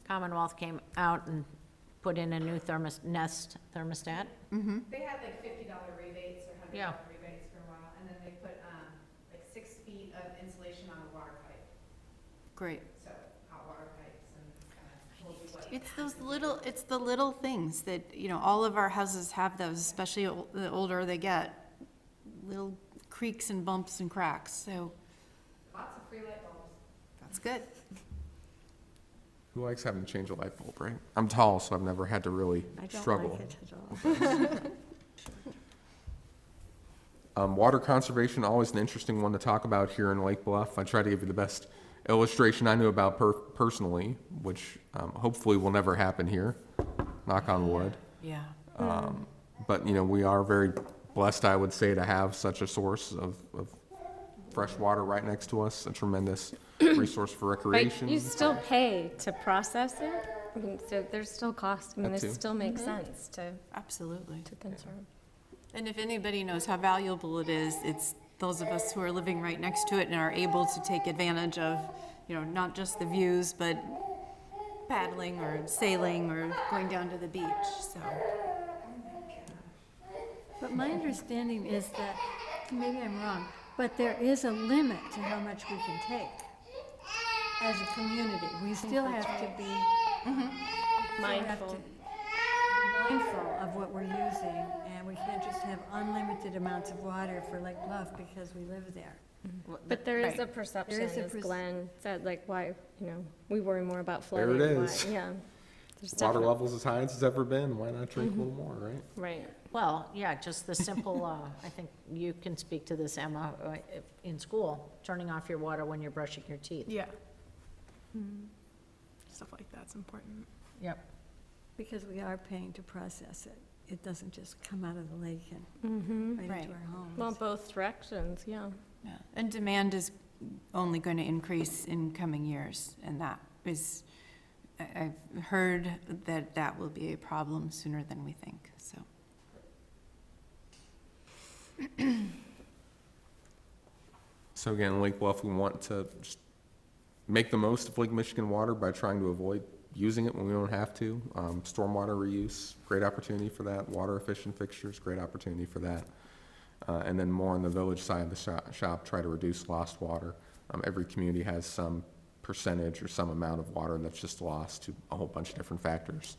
Commonwealth came out and put in a new Nest thermostat. They had like $50 rebates or $100 Yeah. rebates for a while. And then they put like 6 feet of insulation on the water pipe. Great. So hot water pipes and will do what. It's the little things that, you know, all of our houses have those, especially the older they get. Little creaks and bumps and cracks, so Lots of free light bulbs. that's good. Who likes having to change a light bulb, right? I'm tall, so I've never had to really struggle. Water conservation, always an interesting one to talk about here in Lake Bluff. I try to give you the best illustration I knew about personally, which hopefully will never happen here, knock on wood. Yeah. But, you know, we are very blessed, I would say, to have such a source of fresh water right next to us, a tremendous resource for But recreation. you still pay to process it? I mean, so there's still cost. I mean, That it too. still makes sense to Absolutely. conserve. And if anybody knows how valuable it is, it's those of us who are living right next to it and are able to take advantage of, you know, not just the views, but paddling or sailing or going down to the beach, so. But my understanding is that, maybe I'm wrong, but there is a limit to how much we can take as a community. We still have to be Mindful. mindful of what we're using, and we can't just have unlimited amounts of water for Lake Bluff because we live there. But there is Right. a perception, There is a as perce- Glenn said, like, why, you know, we worry more about There flooding. it why- is. Yeah. There's Water definite- level's as high as it's ever been, why not drink a little more, right? Right. Well, yeah, just the simple, I think you can speak to this, Emma, in school, turning off your water when you're brushing your teeth. Yeah. Stuff like that's important. Yep. Because we are paying to process it. It doesn't just come out of the lake and right Right. into our homes. Well, both directions, yeah. Yeah. And demand is only going to increase in coming years, and that is, I've heard that that will be a problem sooner than we think, so. So again, in Lake Bluff, we want to just make the most of Lake Michigan water by trying to avoid using it when we don't have to. Stormwater reuse, great opportunity for that. Water efficient fixtures, great opportunity for that. And then more on the village side of the shop, try to reduce lost water. Every community has some percentage or some amount of water that's just lost to a whole bunch of different factors.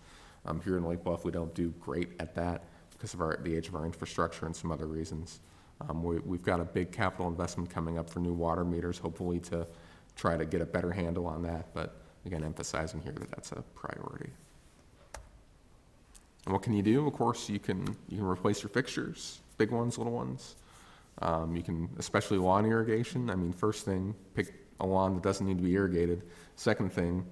Here in Lake Bluff, we don't do great at that because of the age of our infrastructure and some other reasons. We've got a big capital investment coming up for new water meters, hopefully to try to get a better handle on that, but again, emphasizing here that that's a priority. And what can you do? Of course, you can replace your fixtures, big ones, little ones. You can, especially lawn irrigation. I mean, first thing, pick a lawn that doesn't need to be irrigated. Second thing,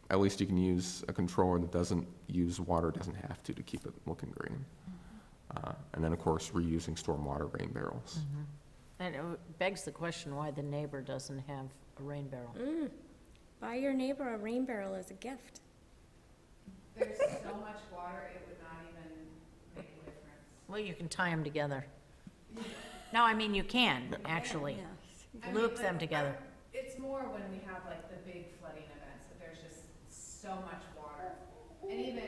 at least you can use a controller that doesn't use water, doesn't have to keep it looking green. And then, of course, reusing stormwater rain barrels. And it begs the question why the neighbor doesn't have a rain barrel. Buy your neighbor a rain barrel as a gift. There's so much water, it would not even make a difference. Well, you can tie them together. No, I mean, you can, actually, Yes. loop them together. It's more when we have like the big flooding events, that there's just so much water. And even,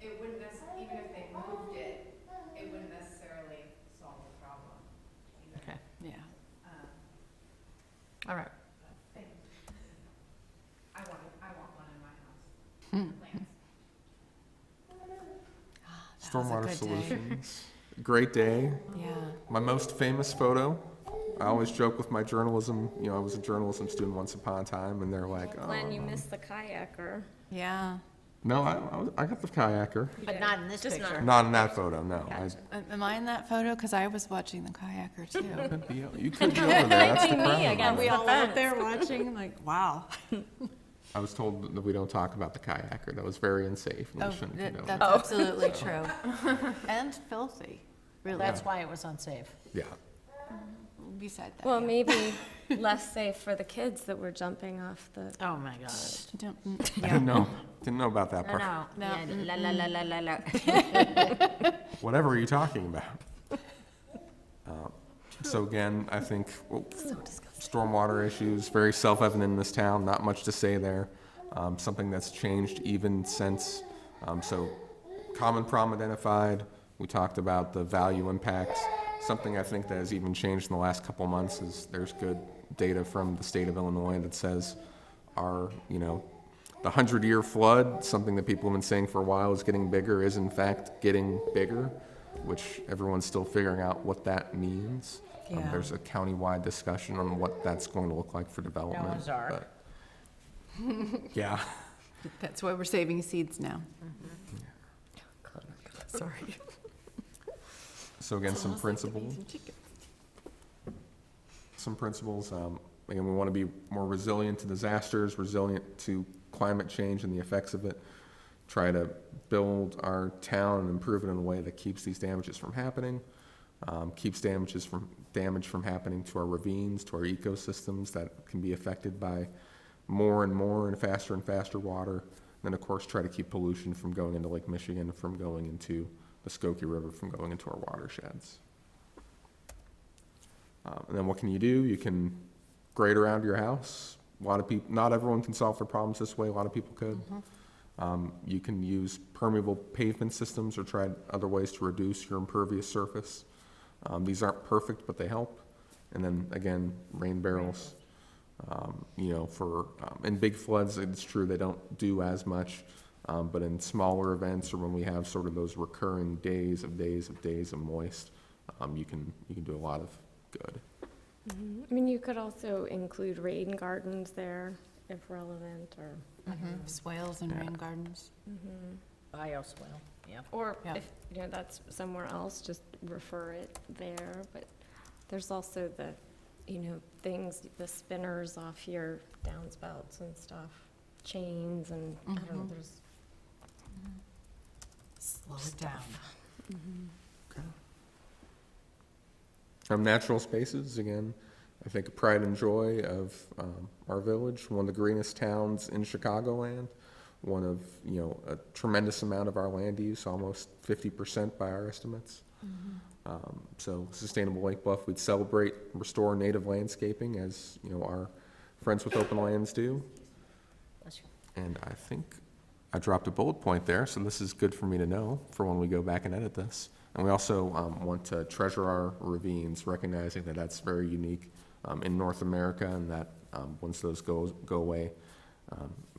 it wouldn't even if they moved it, it wouldn't necessarily solve the problem. Okay, Yeah. all right. I want one in my house. Plants. Stormwater good day. solutions. Great day. Yeah. My most famous photo. I always joke with my journalism. You know, I was a journalism student once upon a time, and they're like, "Oh, Glenn, you missed the kayaker. Yeah. no, I got the kayaker. But not in this Just picture. Not in that photo. No, Gotcha. Am I in that photo? Because I was watching the kayaker too. you could be over there. That's the Be me problem. against We the all out fence. there watching, like, wow. I was told that we don't talk about the kayaker. That was very unsafe. And we shouldn't condone That's it. absolutely true. And filthy, really. That's why it was unsafe. Yeah. Beside that. Well, yeah. maybe less safe for the kids that were jumping off the. Oh, my God. I didn't know about that No, part. no, No, yeah, la, la, la, la, la, la. Whatever are you talking about? So again, I think stormwater issues, very self-evident in this town, not much to say there. Something that's changed even since, so common problem identified, we talked about the value impacts. Something I think that has even changed in the last couple months is there's good data from the state of Illinois that says our, the 100-year flood, something that people have been saying for a while is getting bigger, is in fact getting bigger, which everyone's still figuring out what that means. Yeah. There's a county-wide discussion on what that's going to look like for development. Noah's Ark. but- Yeah. That's why we're saving seeds now. Sorry. So again, some principles. Again, we want to be more resilient to disasters, resilient to climate change and the effects of it. Try to build our town and improve it in a way that keeps these damages from happening, keeps damage from happening to our ravines, to our ecosystems that can be affected by more and more and faster water. And then, of course, try to keep pollution from going into Lake Michigan, from going into the Skokie River, from going into our watersheds. And then what can you do? You can grade around your house. A lot of people, not everyone can solve their problems this way. A lot of people could. You can use permeable pavement systems or try other ways to reduce your impervious surface. These aren't perfect, but they help. And then again, rain barrels. In big floods, it's true they don't do as much. But in smaller events or when we have sort of those recurring days of moist, you can do a lot of good. I mean, you could also include rain gardens there if relevant, or. Swales and rain gardens. Bioswale, yeah. Or Yeah. if, that's somewhere else, just refer it there, but there's also the, things, the spinners off your downspouts and stuff, chains and, I don't know, there's. Slow it down. Natural spaces, again, I think a pride and joy of our village, one of the greenest towns in Chicagoland, one of, a tremendous amount of our land use, almost 50% by our estimates. So Sustainable Lake Bluff, we'd celebrate, restore native landscaping as, our Friends with Open Lands do. Bless you. And I think I dropped a bullet point there, so this is good for me to know for when we go back and edit this. And we also want to treasure our ravines, recognizing that that's very unique in North America, and that once those go away,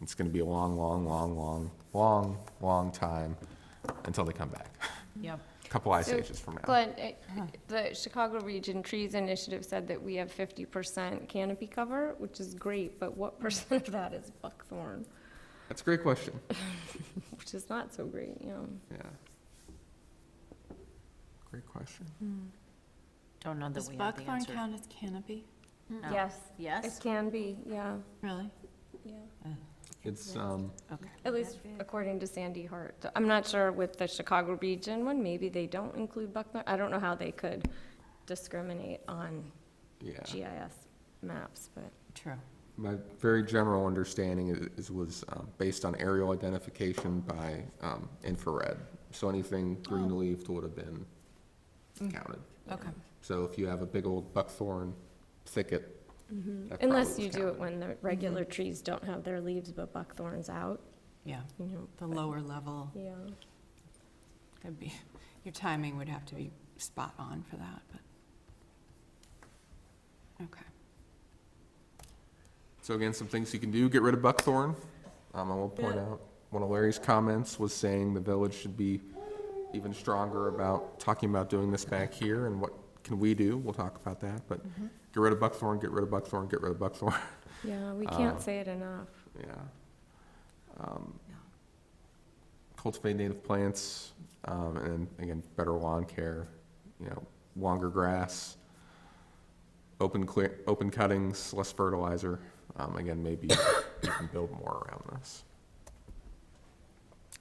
it's going to be a long time until they come back. Yep. A couple ice So, ages from now. Glenn, the Chicago Region Trees Initiative said that we have 50% canopy cover, which is great, but what percent of that is buckthorn? That's a great question. Which is not so great, Yeah. Great question. Don't know that Does we have the buckthorn answer. count as canopy? No. Yes. Yes? It can be, yeah, Really? yeah. It's, Okay. At least according to Sandy Hart. I'm not sure with the Chicago Region one, maybe they don't include buckthorn. I don't know how they could discriminate on yeah. GIS maps, but. True. My very general understanding was based on aerial identification by infrared. So anything green-leafed would have been counted. Okay. So if you have a big old buckthorn thicket, that Unless probably you was do it counted. when the regular trees don't have their leaves, but buckthorn's out, Yeah, you know. the lower level Yeah. could be, your timing would have to be spot on for that, but, okay. So again, some things you can do, get rid of buckthorn. I will point out, one of Larry's comments was saying the village should be even stronger about talking about doing this back here and what can we do. We'll talk about that, but get rid of buckthorn, get rid of buckthorn, get rid of buckthorn. Yeah, we can't say it enough. Yeah. Cultivate native plants, and again, better lawn care, longer grass, open cuttings, less fertilizer. Again, maybe you can build more around this.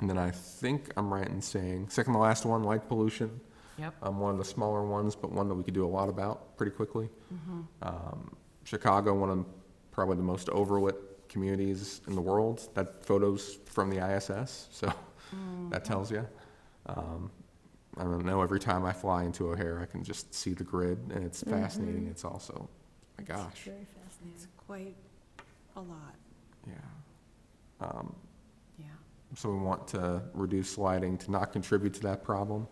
And then I think I'm right in saying, second to last one, light pollution. Yep. One of the smaller ones, but one that we could do a lot about pretty quickly. Chicago, one of probably the most overlit communities in the world. That photo's from the ISS, so that tells you. I don't know, every time I fly into O'Hare, I can just see the grid, and it's fascinating. It's also, my gosh. Very fascinating. It's quite a lot, Yeah. yeah. So we want to reduce lighting to not contribute to that problem,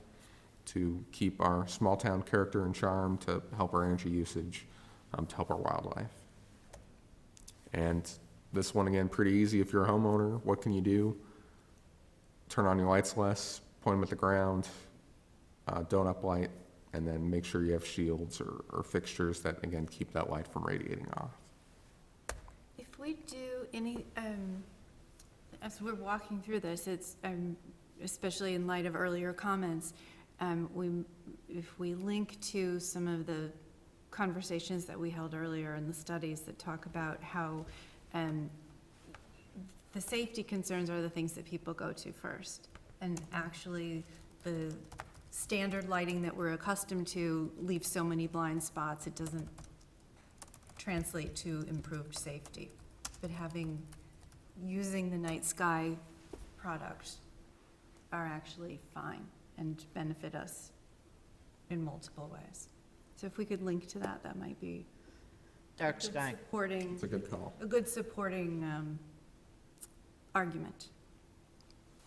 to keep our small town character and charm, to help our energy usage, to help our wildlife. And this one, again, pretty easy. If you're a homeowner, what can you do? Turn on your lights less, point them at the ground, don't uplight, and then make sure you have shields or fixtures that, again, keep that light from radiating off. If we do any, as we're walking through this, it's, especially in light of earlier comments, if we link to some of the conversations that we held earlier in the studies that talk about how the safety concerns are the things that people go to first. And actually, the standard lighting that we're accustomed to leaves so many blind spots, it doesn't translate to improved safety. But using the night sky products are actually fine and benefit us in multiple ways. So if we could link to that, that might be Dark sky. supporting, It's a good call. a good supporting argument.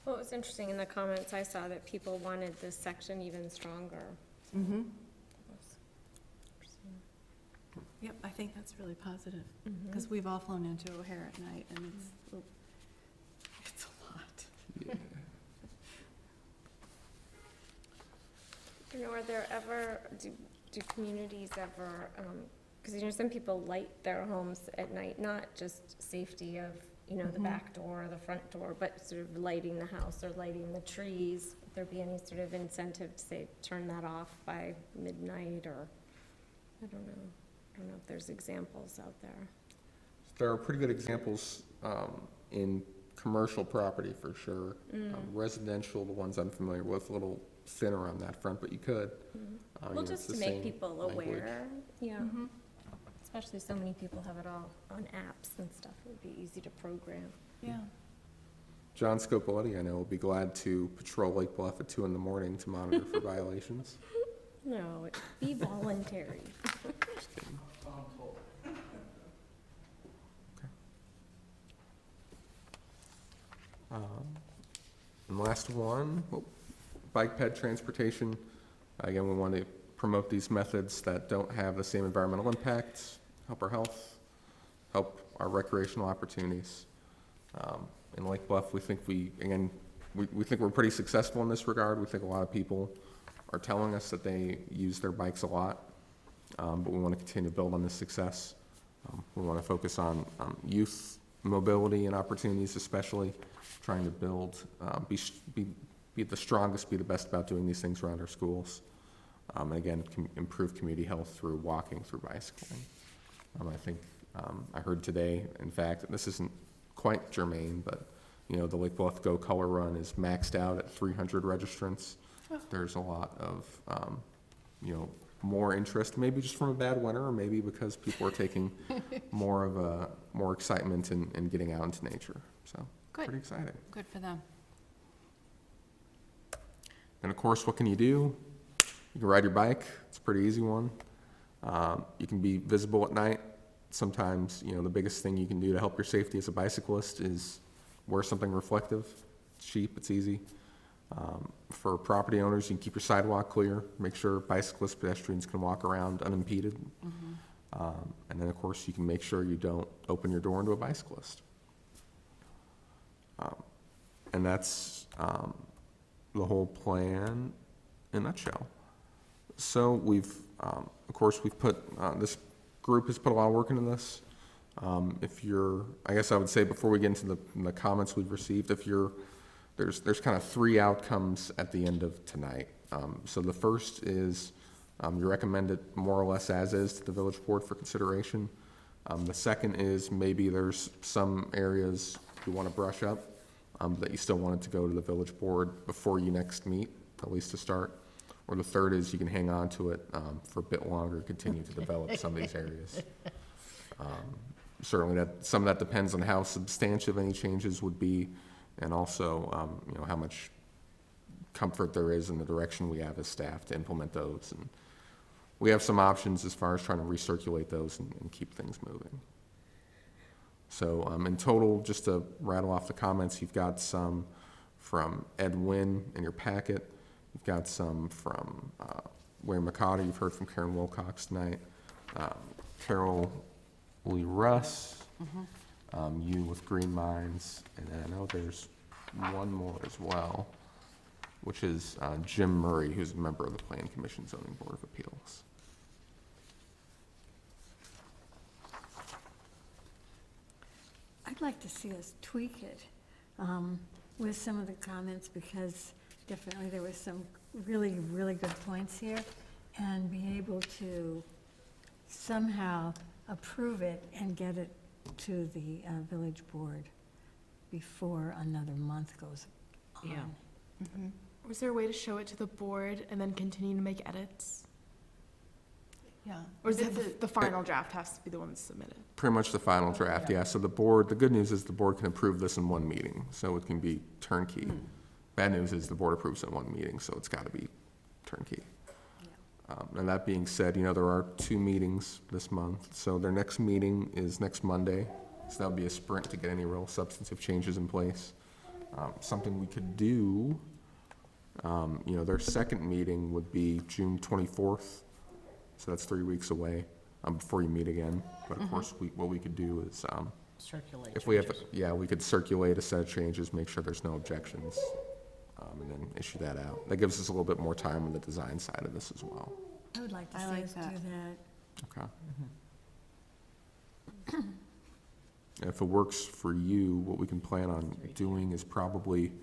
Well, it was interesting in the comments, I saw that people wanted this section even stronger. Mm-hmm. That was interesting. Yep, I think that's really positive, because we've all flown into O'Hare at night, and it's a lot. Yeah. Are there ever, do communities ever, because, some people light their homes at night, not just safety of, the back door or the front door, but sort of lighting the house or lighting the trees. Would there be any sort of incentive to say, turn that off by midnight, or, I don't know if there's examples out there. There are pretty good examples in commercial property for sure. Residential, the ones I'm familiar with, a little thinner on that front, but you could. Well, it's just the to make same people language. aware, yeah. Especially so many people have it all on apps and stuff, it would be easy to program. Yeah. John Scopoletti, I know, will be glad to patrol Lake Bluff at 2 a.m. to monitor for violations. No, be voluntary. And last one, bike ped transportation. Again, we want to promote these methods that don't have the same environmental impacts, help our health, help our recreational opportunities. In Lake Bluff, we think we think we're pretty successful in this regard. We think a lot of people are telling us that they use their bikes a lot, but we want to continue to build on this success. We want to focus on youth mobility and opportunities, especially trying to build, be the strongest, be the best about doing these things around our schools. And again, improve community health through walking, through bicycling. I think I heard today, in fact, this isn't quite germane, but the Lake Bluff Go Color Run is maxed out at 300 registrants. There's a lot of more interest, maybe just from a bad winter, or maybe because people are taking more excitement in getting out into nature. So Good. pretty exciting. Good for them. And of course, what can you do? You can ride your bike. It's a pretty easy one. You can be visible at night. Sometimes, the biggest thing you can do to help your safety as a bicyclist is wear something reflective. It's cheap, it's easy. For property owners, you can keep your sidewalk clear, make sure bicyclists, pedestrians can walk around unimpeded. And then, of course, you can make sure you don't open your door into a bicyclist. And that's the whole plan in a nutshell. So we've, of course, we've put, this group has put a lot of work into this. If you're, I guess I would say before we get into the comments we've received, if you're, there's kind of 3 outcomes at the end of tonight. So the first is you recommend it more or less as is to the village board for consideration. The second is maybe there's some areas you want to brush up that you still wanted to go to the village board before you next meet, at least to start. Or the third is you can hang on to it for a bit longer, continue to develop some of these areas. Certainly some of that depends on how substantive any changes would be, and also you know, how much comfort there is in the direction we have as staff to implement those. And we have some options as far as trying to recirculate those and keep things moving. So in total, just to rattle off the comments, you've got some from Ed Wynn in your packet. You've got some from William McCotter. You've heard from Karen Wilcox tonight. Carol Lee Russ, you with Green Minds, and then I know there's one more as well, which is Jim Murray, who's a member of the Plan Commission Zoning Board of Appeals. I'd like to see us tweak it with some of the comments, because definitely there was some really, really good points here, and be able to somehow approve it and get it to the village board before another month goes on. Yeah. Was there a way to show it to the board and then continue to make edits? Yeah. Or is it the final draft has to be the one that's submitted? Pretty much the final draft, yeah. So the board, the good news is the board can approve this in one meeting, so it can be turnkey. Bad news is the board approves in one meeting, so it's got to be turnkey. And that being said, you know, there are 2 meetings this month. So their next meeting is next Monday. So that'll be a sprint to get any real substantive changes in place. Something we could do, you know, their second meeting would be June 24th. So that's 3 weeks away before you meet again. But of course, what we could do is, Circulate if we have, changes. yeah, we could circulate a set of changes, make sure there's no objections, and then issue that out. That gives us a little bit more time on the design side of this as well. I would like to I see like us do that. that. Okay. If it works for you, what we can plan on doing is probably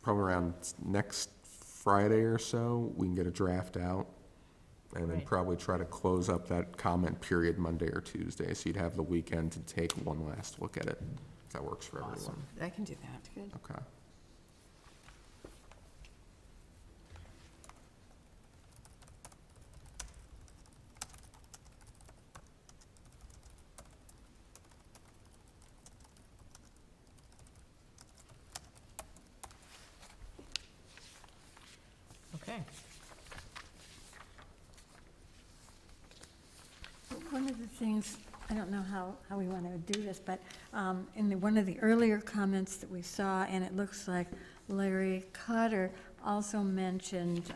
around next Friday or so, we can get a draft out, and then Right. probably try to close up that comment period Monday or Tuesday, so you'd have the weekend to take one last look at it, if that works for everyone. I can do that. Good. Okay. Okay. One of the things, I don't know how we want to do this, but in one of the earlier comments that we saw, and it looks like Larry Cotter also mentioned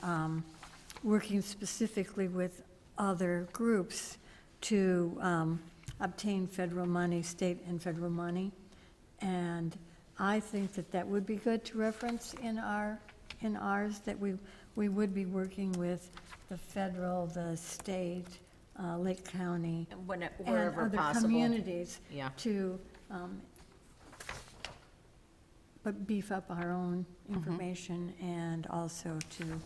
working specifically with other groups to obtain federal money, state and federal money. And I think that that would be good to reference in ours, that we would be working with the federal, the state, Lake County, and Wherever other possible. communities Yeah. to, but beef up our own information and also to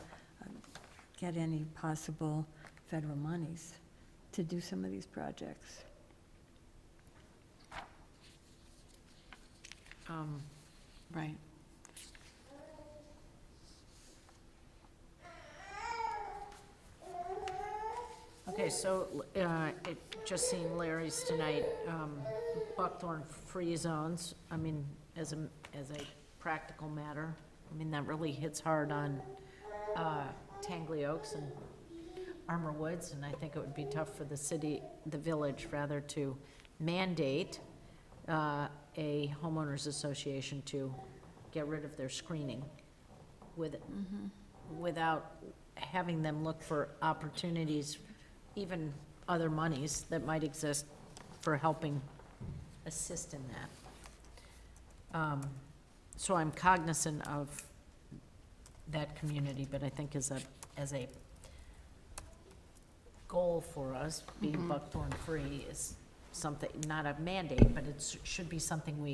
get any possible federal monies to do some of these projects. Right. Okay, so, just seeing Larry's tonight, Buckthorn free zones, I mean, as a practical matter, I mean, that really hits hard on, Tangley Oaks and Armor Woods, and I think it would be tough for the city, the village, rather, to mandate, a homeowners association to get rid of their screening without having them look for opportunities, even other monies that might exist for helping assist in that. So I'm cognizant of that community, but I think as a goal for us, being buckthorn free is something, not a mandate, but it should be something we